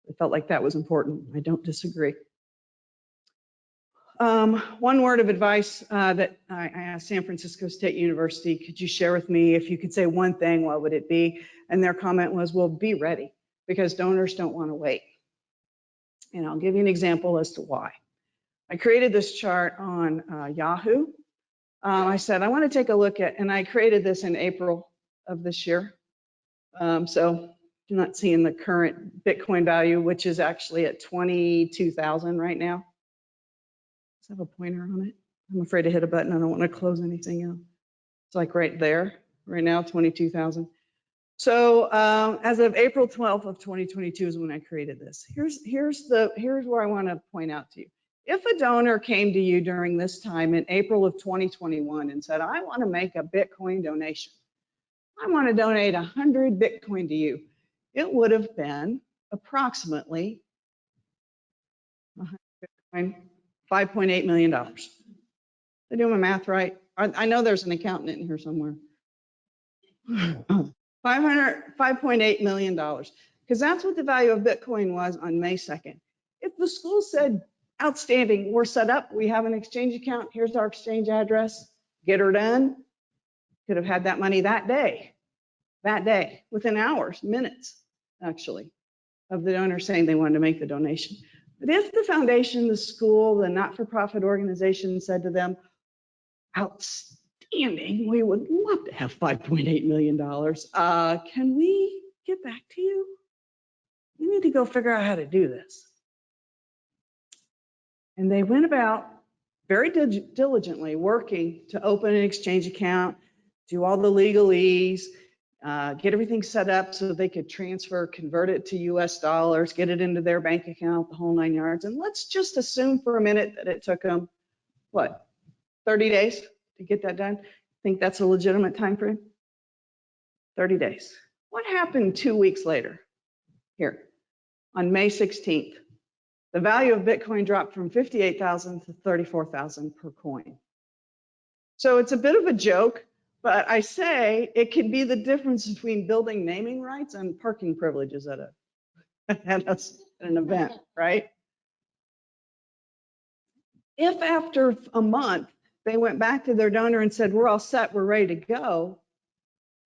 They felt like that was important. I don't disagree. One word of advice that I asked San Francisco State University, could you share with me, if you could say one thing, what would it be? And their comment was, well, be ready, because donors don't want to wait. And I'll give you an example as to why. I created this chart on Yahoo. I said, I want to take a look at, and I created this in April of this year. So You're not seeing the current Bitcoin value, which is actually at 22,000 right now. Does it have a pointer on it? I'm afraid to hit a button. I don't want to close anything out. It's like right there, right now, 22,000. So as of April 12th of 2022 is when I created this. Here's where I want to point out to you. If a donor came to you during this time in April of 2021 and said, I want to make a Bitcoin donation, I want to donate 100 Bitcoin to you, it would have been approximately $5.8 million. Did I do my math right? I know there's an accountant in here somewhere. $5.8 million, because that's what the value of Bitcoin was on May 2nd. If the school said, outstanding, we're set up, we have an exchange account, here's our exchange address, get her done, could have had that money that day, within hours, minutes, actually, of the donor saying they wanted to make the donation. But if the foundation, the school, the not-for-profit organization said to them, outstanding, we would love to have $5.8 million. Can we get back to you? We need to go figure out how to do this. And they went about very diligently working to open an exchange account, do all the legalese, get everything set up so they could transfer, convert it to US dollars, get it into their bank account, the whole 9 yards. And let's just assume for a minute that it took them, what, 30 days to get that done? Think that's a legitimate time frame? 30 days. What happened 2 weeks later? Here, on May 16th, the value of Bitcoin dropped from 58,000 to 34,000 per coin. So it's a bit of a joke, but I say it could be the difference between building naming rights and parking privileges at an event, right? If after a month they went back to their donor and said, we're all set, we're ready to go,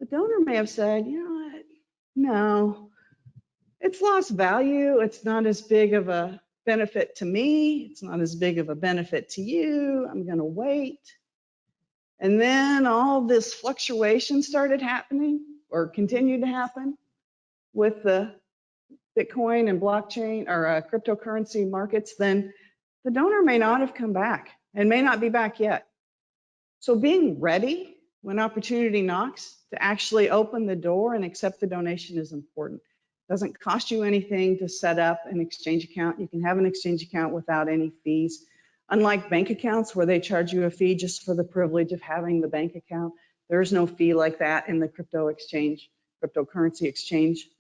the donor may have said, you know what, no, it's lost value. It's not as big of a benefit to me. It's not as big of a benefit to you. I'm going to wait. And then all this fluctuation started happening or continued to happen with the Bitcoin and blockchain or cryptocurrency markets, then the donor may not have come back and may not be back yet. So being ready when opportunity knocks to actually open the door and accept the donation is important. It doesn't cost you anything to set up an exchange account. You can have an exchange account without any fees. Unlike bank accounts where they charge you a fee just for the privilege of having the bank account, there's no fee like that in the cryptocurrency exchange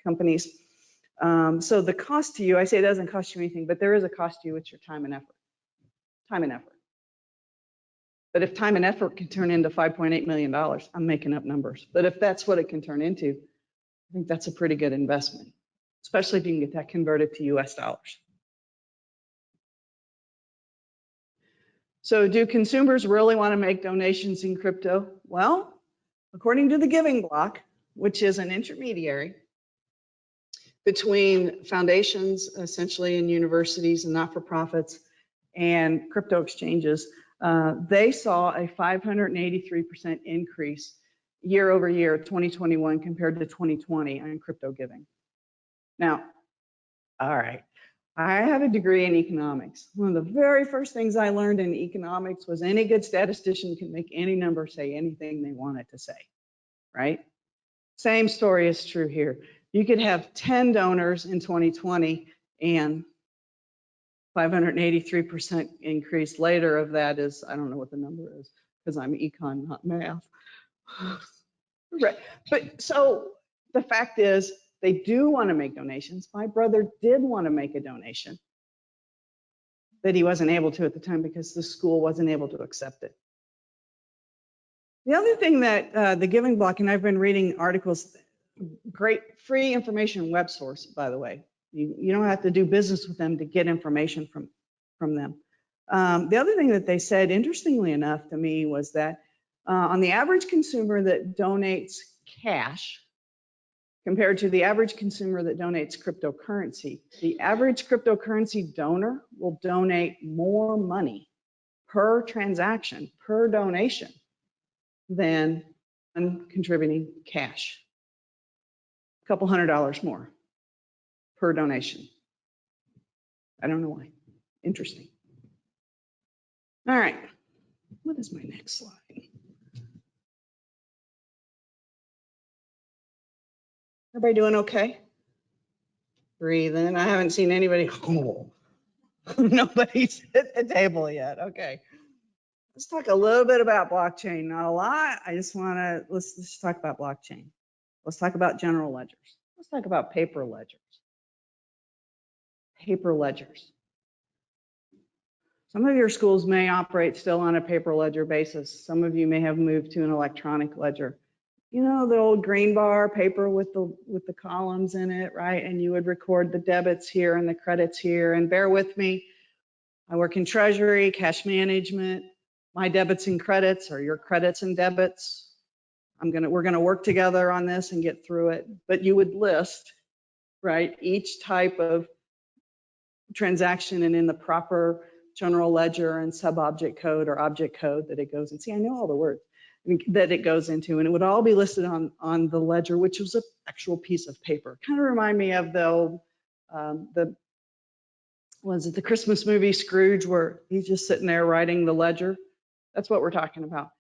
companies. So the cost to you, I say it doesn't cost you anything, but there is a cost to you. It's your time and effort. Time and effort. But if time and effort can turn into $5.8 million, I'm making up numbers. But if that's what it can turn into, I think that's a pretty good investment, especially if you can get that converted to US dollars. So do consumers really want to make donations in crypto? Well, according to the Giving Block, which is an intermediary between foundations, essentially, and universities and not-for-profits and crypto exchanges, they saw a 583% increase year over year, 2021 compared to 2020 on crypto giving. Now, all right, I have a degree in economics. One of the very first things I learned in economics was any good statistician can make any number say anything they want it to say, right? Same story is true here. You could have 10 donors in 2020 and 583% increase later of that is, I don't know what the number is because I'm econ, not math. Right, but so the fact is they do want to make donations. My brother did want to make a donation, but he wasn't able to at the time because the school wasn't able to accept it. The other thing that the Giving Block, and I've been reading articles, great free information web source, by the way. You don't have to do business with them to get information from them. The other thing that they said, interestingly enough to me, was that on the average consumer that donates cash compared to the average consumer that donates cryptocurrency, the average cryptocurrency donor will donate more money per transaction, per donation, than contributing cash. couple $100 more per donation. I don't know why. Interesting. All right. What is my next slide? Everybody doing okay? Breathing. I haven't seen anybody. Oh, nobody's at the table yet. Okay. Let's talk a little bit about blockchain. Not a lot. I just want to, let's just talk about blockchain. Let's talk about general ledgers. Let's talk about paper ledgers. Paper ledgers. Some of your schools may operate still on a paper ledger basis. Some of you may have moved to an electronic ledger. You know, the old green bar paper with the columns in it, right? And you would record the debits here and the credits here. And bear with me, I work in treasury, cash management. My debits and credits are your credits and debits. We're gonna work together on this and get through it. But you would list, right, each type of transaction and in the proper general ledger and sub-object code or object code that it goes in. See, I know all the words that it goes into, and it would all be listed on the ledger, which was an actual piece of paper. Kind of remind me of the old, was it the Christmas movie Scrooge, where he's just sitting there writing the ledger? That's what we're talking about.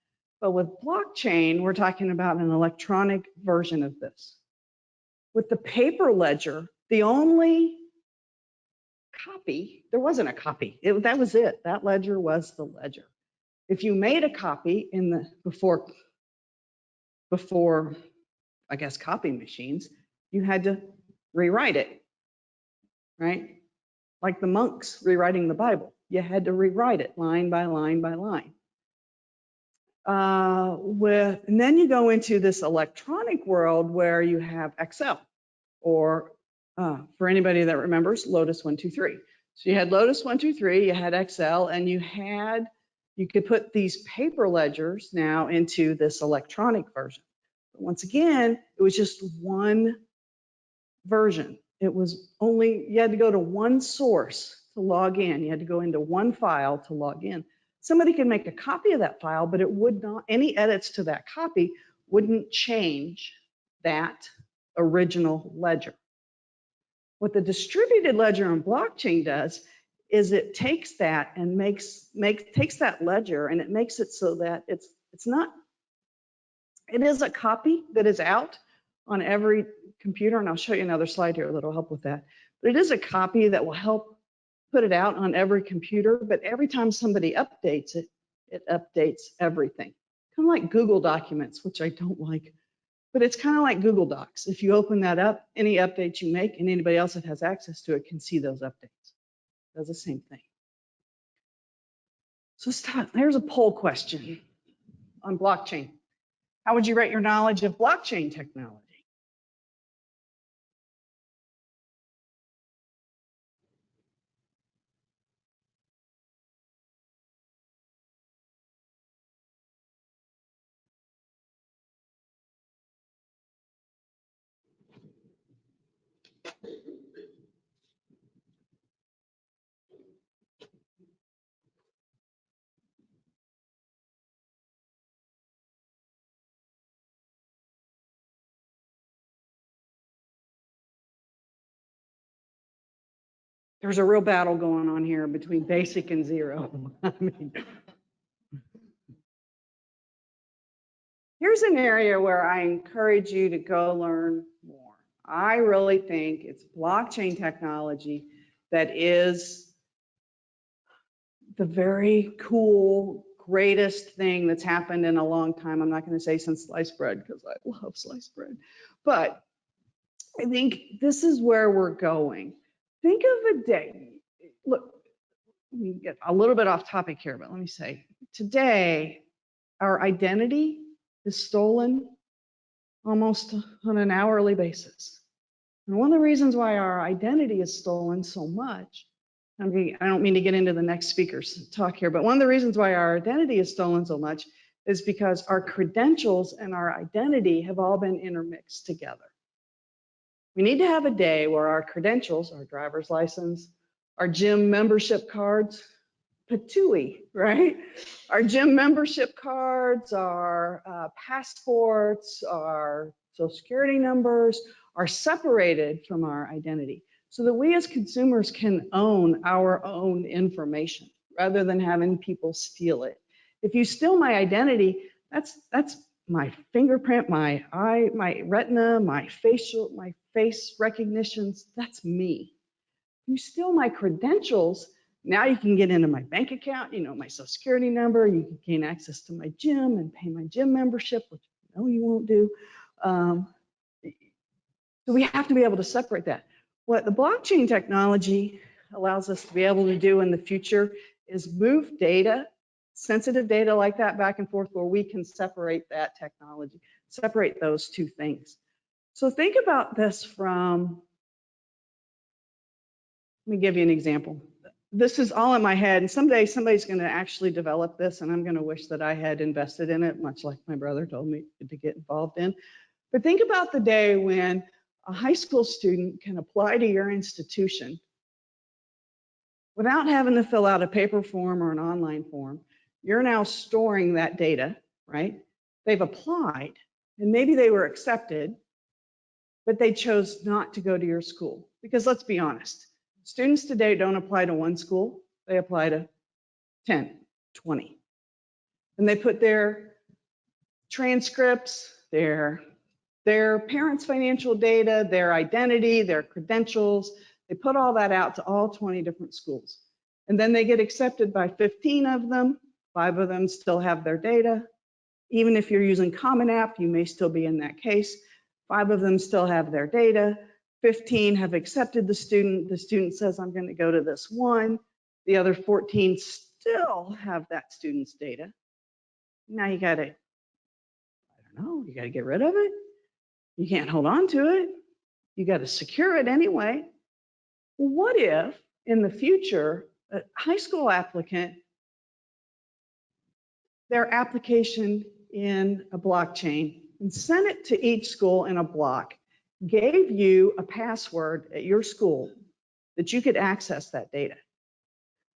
But with blockchain, we're talking about an electronic version of this. With the paper ledger, the only copy, there wasn't a copy. That was it. That ledger was the ledger. If you made a copy in the before, I guess, copy machines, you had to rewrite it, right? Like the monks rewriting the Bible. You had to rewrite it line by line by line. And then you go into this electronic world where you have Excel, or for anybody that remembers, Lotus 1-2-3. So you had Lotus 1-2-3, you had Excel, and you could put these paper ledgers now into this electronic version. But once again, it was just one version. It was only, you had to go to one source to log in. You had to go into one file to log in. Somebody could make a copy of that file, but it would not, any edits to that copy wouldn't change that original ledger. What the distributed ledger and blockchain does is it takes that and takes that ledger and it makes it so that it is a copy that is out on every computer, and I'll show you another slide here that'll help with that. But it is a copy that will help put it out on every computer, but every time somebody updates it, it updates everything. Kind of like Google Documents, which I don't like, but it's kind of like Google Docs. If you open that up, any updates you make and anybody else that has access to it can see those updates. It does the same thing. So here's a poll question on blockchain. How would you rate your knowledge of blockchain technology? There's a real battle going on here between basic and zero. I mean, here's an area where I encourage you to go learn more. I really think it's blockchain technology that is the very cool, greatest thing that's happened in a long time. I'm not going to say since sliced bread because I love sliced bread, but I think this is where we're going. Think of a day. Look, let me get a little bit off topic here, but let me say, today, our identity is stolen almost on an hourly basis. And one of the reasons why our identity is stolen so much, I don't mean to get into the next speaker's talk here, but one of the reasons why our identity is stolen so much is because our credentials and our identity have all been intermixed together. We need to have a day where our credentials, our driver's license, our gym membership cards, patooey, right? Our gym membership cards, our passports, our social security numbers are separated from our identity so that we as consumers can own our own information rather than having people steal it. If you steal my identity, that's my fingerprint, my eye, my retina, my face recognitions, that's me. You steal my credentials, now you can get into my bank account, you know, my social security number, you can gain access to my gym and pay my gym membership, which I know you won't do. So we have to be able to separate that. What the blockchain technology allows us to be able to do in the future is move data, sensitive data like that back and forth where we can separate that technology, separate those two things. So think about this from, let me give you an example. This is all in my head, and someday somebody's going to actually develop this, and I'm going to wish that I had invested in it, much like my brother told me to get involved in. But think about the day when a high school student can apply to your institution without having to fill out a paper form or an online form. You're now storing that data, right? They've applied, and maybe they were accepted, but they chose not to go to your school. Because let's be honest, students today don't apply to one school, they apply to 10, 20. And they put their transcripts, their parents' financial data, their identity, their credentials, they put all that out to all 20 different schools. And then they get accepted by 15 of them, 5 of them still have their data. Even if you're using Common App, you may still be in that case. 5 of them still have their data. 15 have accepted the student. The student says, I'm going to go to this one. The other 14 still have that student's data. Now you got to, I don't know, you got to get rid of it. You can't hold on to it. You got to secure it anyway. Well, what if in the future, a high school applicant, their application in a blockchain and sent it to each school in a block, gave you a password at your school that you could access that data.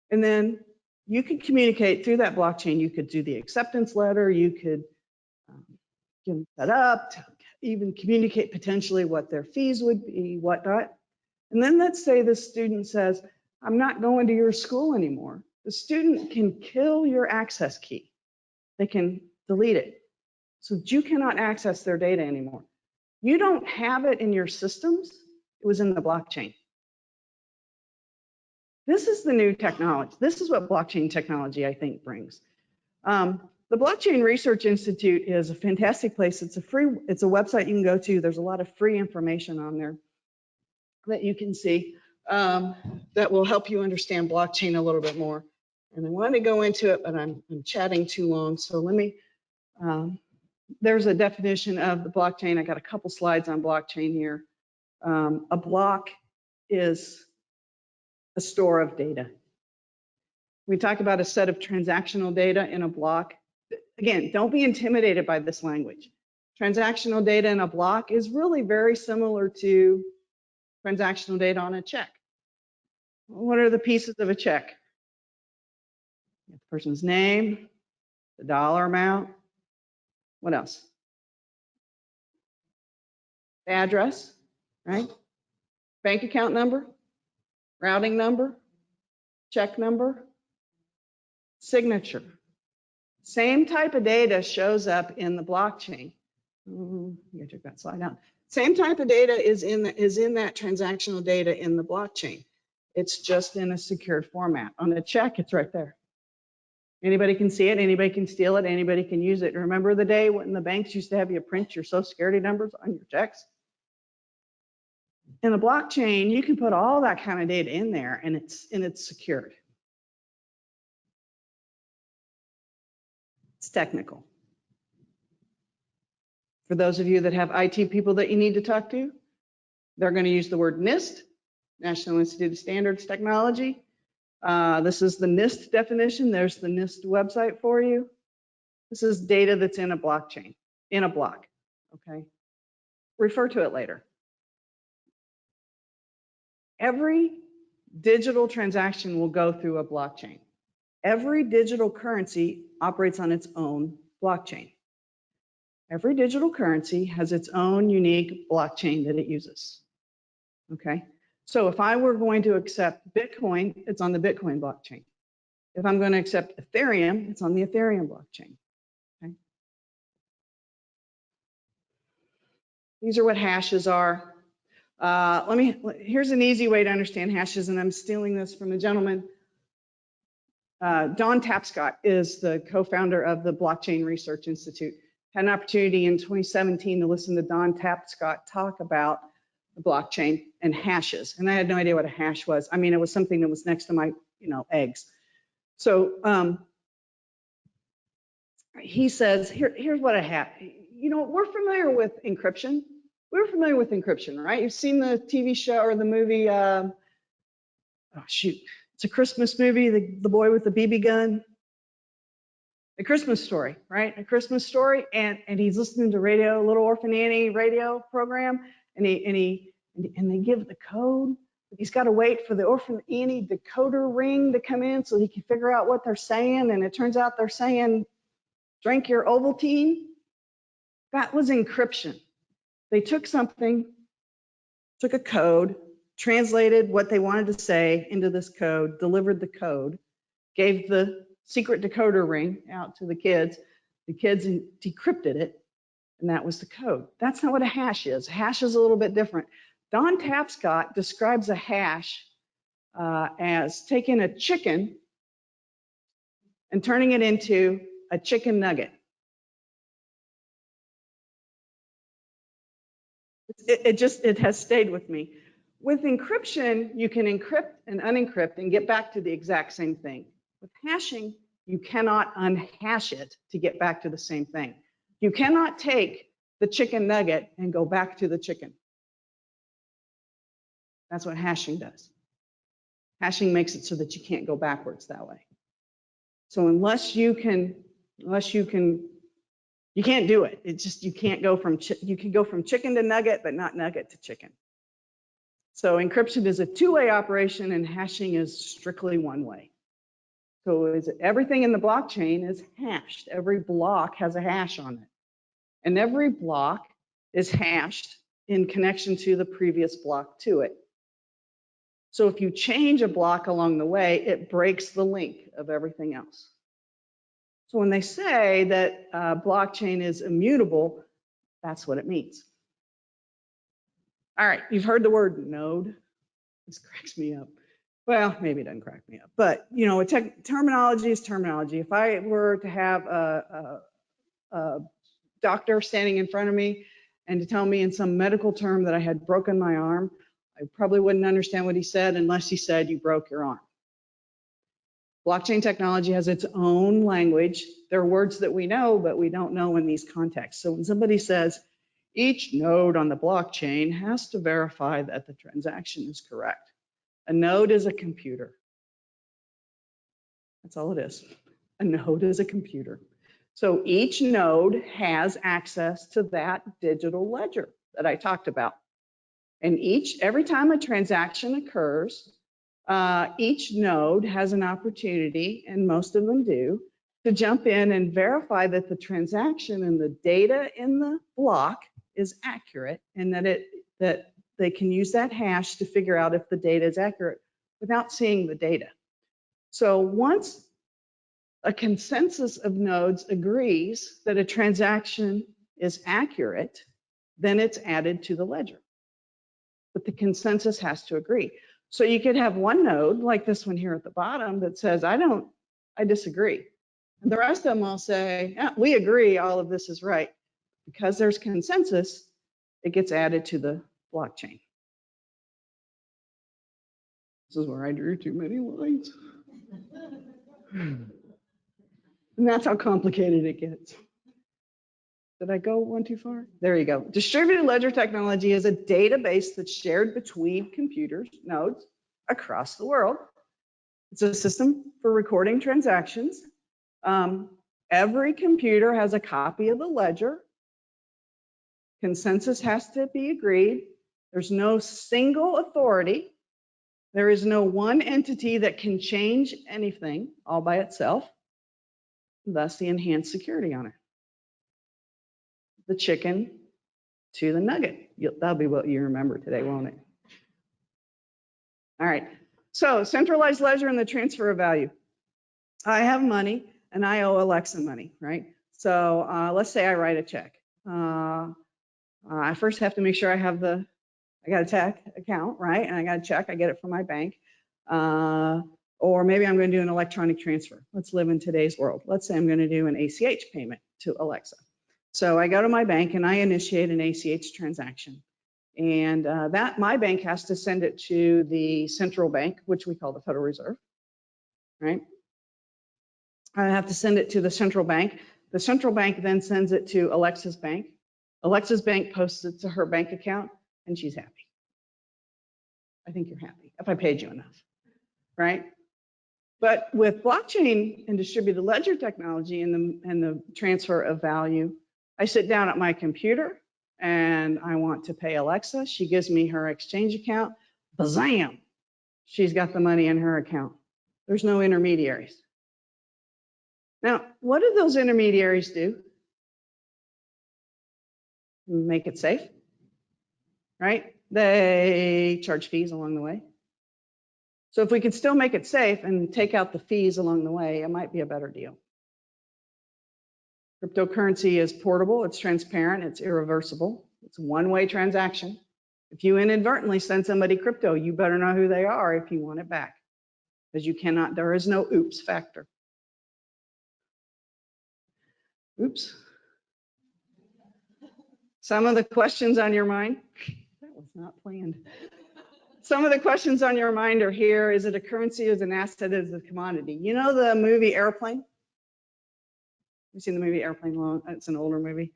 And then you could communicate through that blockchain. You could do the acceptance letter. You could get set up, even communicate potentially what their fees would be, whatnot. And then let's say the student says, I'm not going to your school anymore. The student can kill your access key. They can delete it so that you cannot access their data anymore. You don't have it in your systems. It was in the blockchain. This is the new technology. This is what blockchain technology, I think, brings. The Blockchain Research Institute is a fantastic place. It's a website you can go to. There's a lot of free information on there that you can see that will help you understand blockchain a little bit more. And I want to go into it, but I'm chatting too long. So let me, there's a definition of the blockchain. I got a couple slides on blockchain here. A block is a store of data. We talk about a set of transactional data in a block. Again, don't be intimidated by this language. Transactional data in a block is really very similar to transactional data on a check. What are the pieces of a check? The person's name, the dollar amount. What else? The address, right? Bank account number, routing number, check number, signature. Same type of data shows up in the blockchain. You gotta check that slide out. Same type of data is in that transactional data in the blockchain. It's just in a secured format. On a check, it's right there. Anybody can see it, anybody can steal it, anybody can use it. Remember the day when the banks used to have you print your social security numbers on your checks? In the blockchain, you can put all that kind of data in there and it's secured. It's technical. For those of you that have IT people that you need to talk to, they're going to use the word NIST, National Institute of Standards Technology. This is the NIST definition. There's the NIST website for you. This is data that's in a blockchain, in a block, okay? Refer to it later. Every digital transaction will go through a blockchain. every digital currency operates on its own blockchain. Every digital currency has its own unique blockchain that it uses. Okay? So if I were going to accept Bitcoin, it's on the Bitcoin blockchain. If I'm going to accept Ethereum, it's on the Ethereum blockchain. Okay? These are what hashes are. Here's an easy way to understand hashes, and I'm stealing this from a gentleman. Don Tapscott is the co-founder of the Blockchain Research Institute. Had an opportunity in 2017 to listen to Don Tapscott talk about the blockchain and hashes, and I had no idea what a hash was. I mean, it was something that was next to my, eggs. So he says, here's what a hash. We're familiar with encryption. We're familiar with encryption, right? You've seen the TV show or the movie. It's a Christmas movie. The boy with the BB gun. A Christmas Story, right? A Christmas Story, and he's listening to radio, Little Orphan Annie radio program, and they give the code. But he's got to wait for the Orphan Annie decoder ring to come in so he can figure out what they're saying. And it turns out they're saying, "Drink your Ovaltine." That was encryption. They took a code, translated what they wanted to say into this code, delivered the code, gave the secret decoder ring out to the kids decrypted it, and that was the code. That's not what a hash is. A hash is a little bit different. Don Tapscott describes a hash as taking a chicken and turning it into a chicken nugget. It has stayed with me. With encryption, you can encrypt and unencrypt and get back to the exact same thing. With hashing, you cannot unhash it to get back to the same thing. You cannot take the chicken nugget and go back to the chicken. That's what hashing does. Hashing makes it so that you can't go backwards that way. So you can't do it. It's just, you can go from chicken to nugget, but not nugget to chicken. So encryption is a two-way operation and hashing is strictly one way. So everything in the blockchain is hashed. Every block has a hash on it. And every block is hashed in connection to the previous block to it. So if you change a block along the way, it breaks the link of everything else. So when they say that blockchain is immutable, that's what it means. All right, you've heard the word node. This cracks me up. Well, maybe it doesn't crack me up, but terminology is terminology. If I were to have a doctor standing in front of me and to tell me in some medical term that I had broken my arm, I probably wouldn't understand what he said unless he said you broke your arm. Blockchain technology has its own language. There are words that we know, but we don't know in these contexts. So when somebody says each node on the blockchain has to verify that the transaction is correct. A node is a computer. That's all it is. A node is a computer. So each node has access to that digital ledger that I talked about. And every time a transaction occurs, each node has an opportunity, and most of them do, to jump in and verify that the transaction and the data in the block is accurate, and that they can use that hash to figure out if the data is accurate without seeing the data. So once a consensus of nodes agrees that a transaction is accurate, then it's added to the ledger. But the consensus has to agree. So you could have one node like this one here at the bottom that says, I disagree. And the rest of them all say, yeah, we agree, all of this is right. Because there's consensus, it gets added to the blockchain. This is where I drew too many lines. And that's how complicated it gets. Did I go one too far? There you go. Distributed ledger technology is a database that's shared between computers, nodes, across the world. It's a system for recording transactions. Every computer has a copy of the ledger. Consensus has to be agreed. There's no single authority. There is no one entity that can change anything all by itself, thus the enhanced security on it. The chicken to the nugget. That'll be what you remember today, won't it? All right, so centralized ledger and the transfer of value. I have money and I owe Alexa money, right? So let's say I write a check. I first have to make sure I got a check account, right? And I got a check, I get it from my bank. Or maybe I'm going to do an electronic transfer. Let's live in today's world. Let's say I'm going to do an ACH payment to Alexa. So I go to my bank and I initiate an ACH transaction. And my bank has to send it to the central bank, which we call the Federal Reserve, right? I have to send it to the central bank. The central bank then sends it to Alexa's bank. Alexa's bank posts it to her bank account, and she's happy. I think you're happy if I paid you enough, right? But with blockchain and distributed ledger technology and the transfer of value, I sit down at my computer and I want to pay Alexa. She gives me her exchange account. Bazam! She's got the money in her account. There's no intermediaries. Now, what do those intermediaries do? Make it safe, right? They charge fees along the way. So if we could still make it safe and take out the fees along the way, it might be a better deal. Cryptocurrency is portable, it's transparent, it's irreversible. It's a one-way transaction. If you inadvertently send somebody crypto, you better know who they are if you want it back. Because you cannot, there is no oops factor. Oops. Some of the questions on your mind, that was not planned. Some of the questions on your mind are here. Is it a currency, is it an asset, is it a commodity? You know the movie Airplane? You've seen the movie Airplane? It's an older movie.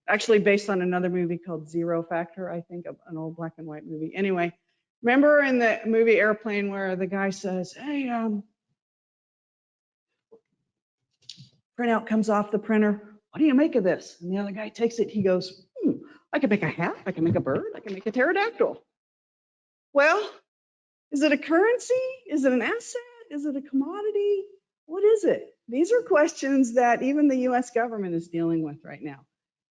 Actually based on another movie called Zero Factor, I think, an old black and white movie. Anyway, remember in the movie Airplane where the guy says, hey, printout comes off the printer. What do you make of this? And the other guy takes it. He goes, I can make a hat. I can make a bird. I can make a pterodactyl. Well, is it a currency? Is it an asset? Is it a commodity? What is it? These are questions that even the US government is dealing with right now.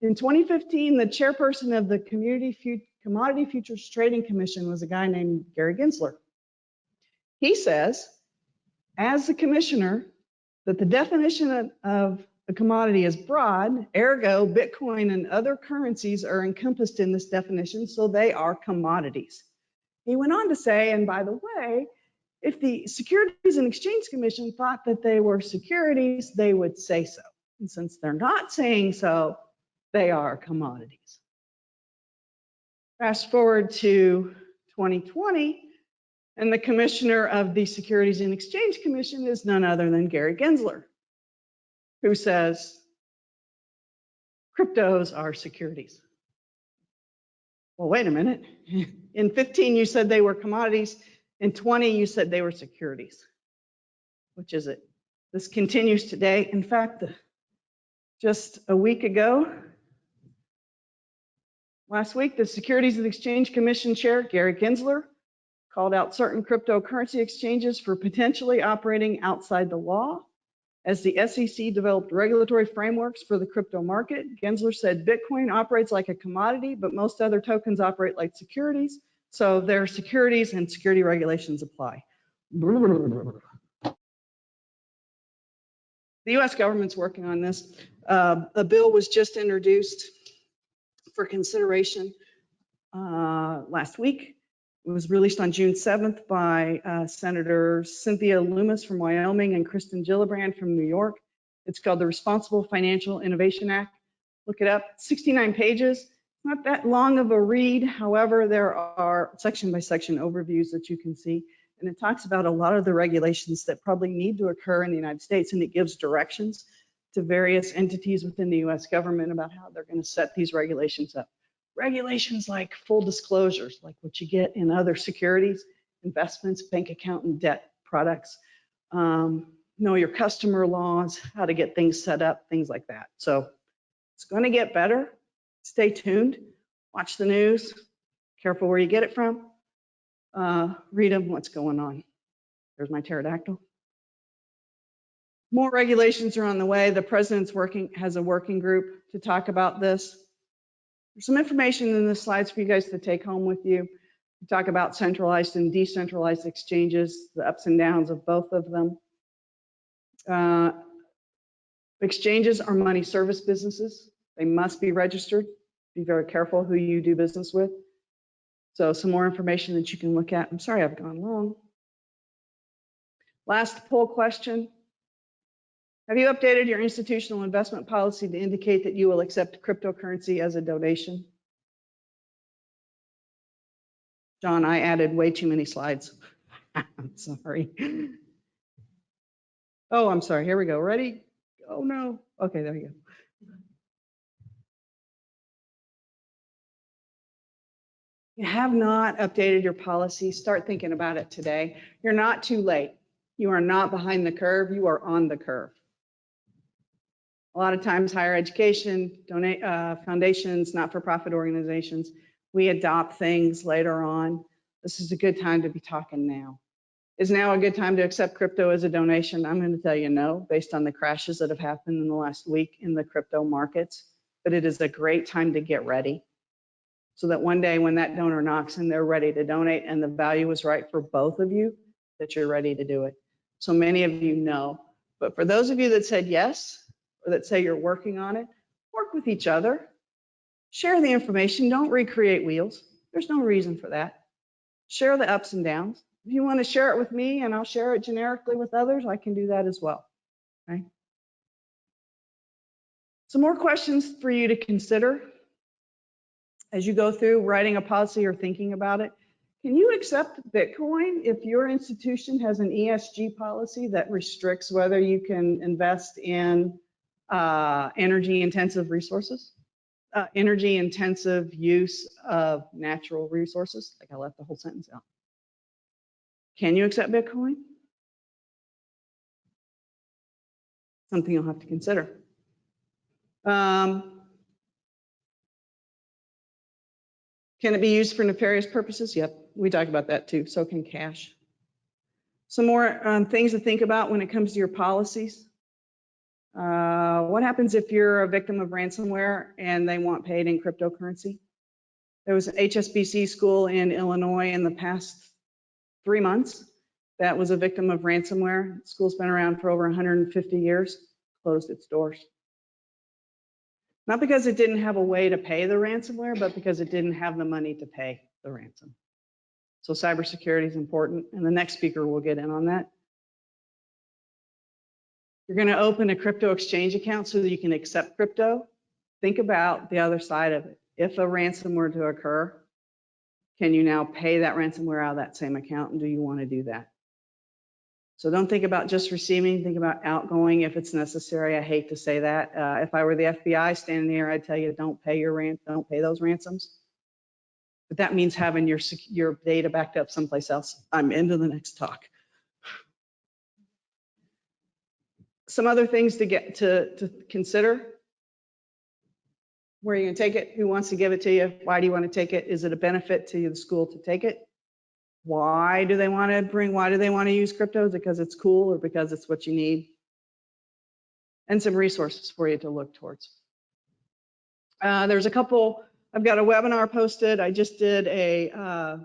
In 2015, the chairperson of the Commodity Futures Trading Commission was a guy named Gary Gensler. He says, as the commissioner, that the definition of a commodity is broad, ergo, Bitcoin and other currencies are encompassed in this definition, so they are commodities. He went on to say, and by the way, if the Securities and Exchange Commission thought that they were securities, they would say so. And since they're not saying so, they are commodities. Fast forward to 2020, and the commissioner of the Securities and Exchange Commission is none other than Gary Gensler, who says cryptos are securities. Well, wait a minute. In 15, you said they were commodities. In 20, you said they were securities. Which is it? This continues today. In fact, just a week ago, last week, the Securities and Exchange Commission Chair, Gary Gensler, called out certain cryptocurrency exchanges for potentially operating outside the law. As the SEC developed regulatory frameworks for the crypto market, Gensler said Bitcoin operates like a commodity, but most other tokens operate like securities. So they're securities and security regulations apply. The US government's working on this. A bill was just introduced for consideration last week. It was released on June 7th by Senator Cynthia Lummis from Wyoming and Kristen Gillibrand from New York. It's called the Responsible Financial Innovation Act. Look it up, 69 pages. Not that long of a read. However, there are section by section overviews that you can see. And it talks about a lot of the regulations that probably need to occur in the United States. And it gives directions to various entities within the US government about how they're going to set these regulations up. Regulations like full disclosures, like what you get in other securities, investments, bank account and debt products, know your customer laws, how to get things set up, things like that. So it's going to get better. Stay tuned, watch the news, careful where you get it from. read them, what's going on. There's my pterodactyl. More regulations are on the way. The president's has a working group to talk about this. There's some information in the slides for you guys to take home with you. We talk about centralized and decentralized exchanges, the ups and downs of both of them. Exchanges are money service businesses. They must be registered. Be very careful who you do business with. So some more information that you can look at. I'm sorry I've gone long. Last poll question. Have you updated your institutional investment policy to indicate that you will accept cryptocurrency as a donation? John, I added way too many slides. I'm sorry. Oh, I'm sorry. Here we go. Ready? Oh, no. Okay, there you go. You have not updated your policy. Start thinking about it today. You're not too late. You are not behind the curve. You are on the curve. A lot of times, higher education, foundations, not-for-profit organizations, we adopt things later on. This is a good time to be talking now. Is now a good time to accept crypto as a donation? I'm going to tell you no, based on the crashes that have happened in the last week in the crypto markets. But it is a great time to get ready so that one day when that donor knocks and they're ready to donate and the value is right for both of you, that you're ready to do it. So many of you know. But for those of you that said yes, or that say you're working on it, work with each other. Share the information. Don't recreate wheels. There's no reason for that. Share the ups and downs. If you want to share it with me and I'll share it generically with others, I can do that as well. Okay. Some more questions for you to consider as you go through writing a policy or thinking about it. Can you accept Bitcoin if your institution has an ESG policy that restricts whether you can invest in energy-intensive resources, energy-intensive use of natural resources? Like I left the whole sentence out. Can you accept Bitcoin? Something you'll have to consider. Can it be used for nefarious purposes? Yep, we talked about that too. So can cash. Some more things to think about when it comes to your policies. What happens if you're a victim of ransomware and they want paid in cryptocurrency? There was an HSBC school in Illinois in the past 3 months that was a victim of ransomware. The school's been around for over 150 years, closed its doors. Not because it didn't have a way to pay the ransomware, but because it didn't have the money to pay the ransom. So cybersecurity is important, and the next speaker will get in on that. You're going to open a crypto exchange account so that you can accept crypto. Think about the other side of it. If a ransom were to occur, can you now pay that ransomware out of that same account, and do you want to do that? So don't think about just receiving, think about outgoing if it's necessary. I hate to say that. If I were the FBI standing here, I'd tell you don't pay those ransoms. But that means having your data backed up someplace else. I'm into the next talk. Some other things to get to consider. Where are you going to take it? Who wants to give it to you? Why do you want to take it? Is it a benefit to the school to take it? Why do they want to use crypto? Is it because it's cool or because it's what you need? And some resources for you to look towards. There's a couple, I've got a webinar posted. I just did a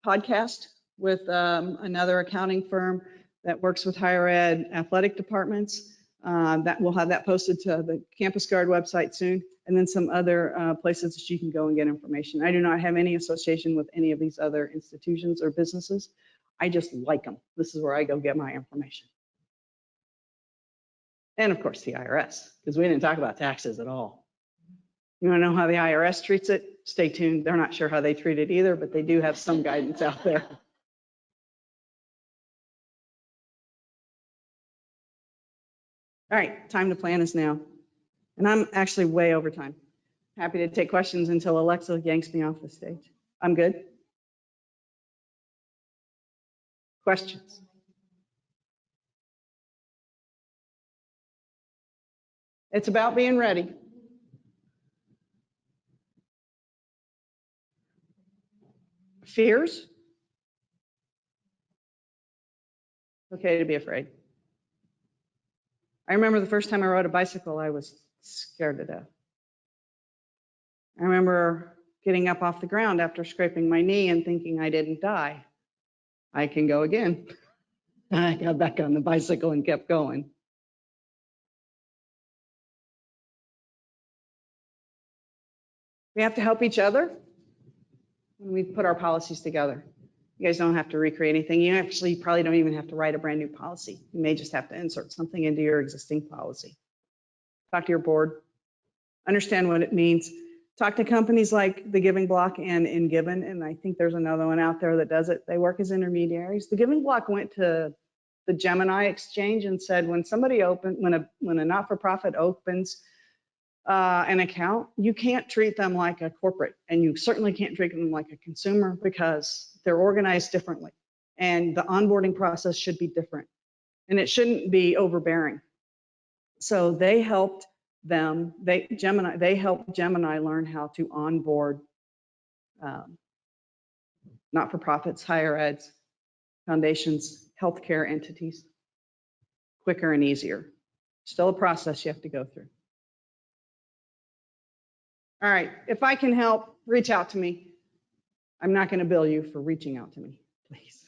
podcast with another accounting firm that works with higher ed athletic departments. That we'll have that posted to the Campus Guard website soon, and then some other places that you can go and get information. I do not have any association with any of these other institutions or businesses. I just like them. This is where I go get my information. And of course the IRS, because we didn't talk about taxes at all. You want to know how the IRS treats it? Stay tuned. They're not sure how they treat it either, but they do have some guidance out there. All right, time to plan is now. And I'm actually way over time. Happy to take questions until Alexa yanks me off the stage. I'm good. Questions? It's about being ready. Fears? Okay to be afraid. I remember the first time I rode a bicycle, I was scared to death. I remember getting up off the ground after scraping my knee and thinking I didn't die. I can go again. I got back on the bicycle and kept going. We have to help each other when we put our policies together. You guys don't have to recreate anything. You actually probably don't even have to write a brand new policy. You may just have to insert something into your existing policy. Talk to your board, understand what it means. Talk to companies like the Giving Block and InGiven, and I think there's another one out there that does it. They work as intermediaries. The Giving Block went to the Gemini exchange and said when a not-for-profit opens an account, you can't treat them like a corporate, and you certainly can't treat them like a consumer because they're organized differently, and the onboarding process should be different, and it shouldn't be overbearing. So they helped them. They helped Gemini learn how to onboard not-for-profits, higher eds, foundations, healthcare entities quicker and easier. Still a process you have to go through. All right, if I can help, reach out to me. I'm not going to bill you for reaching out to me, please.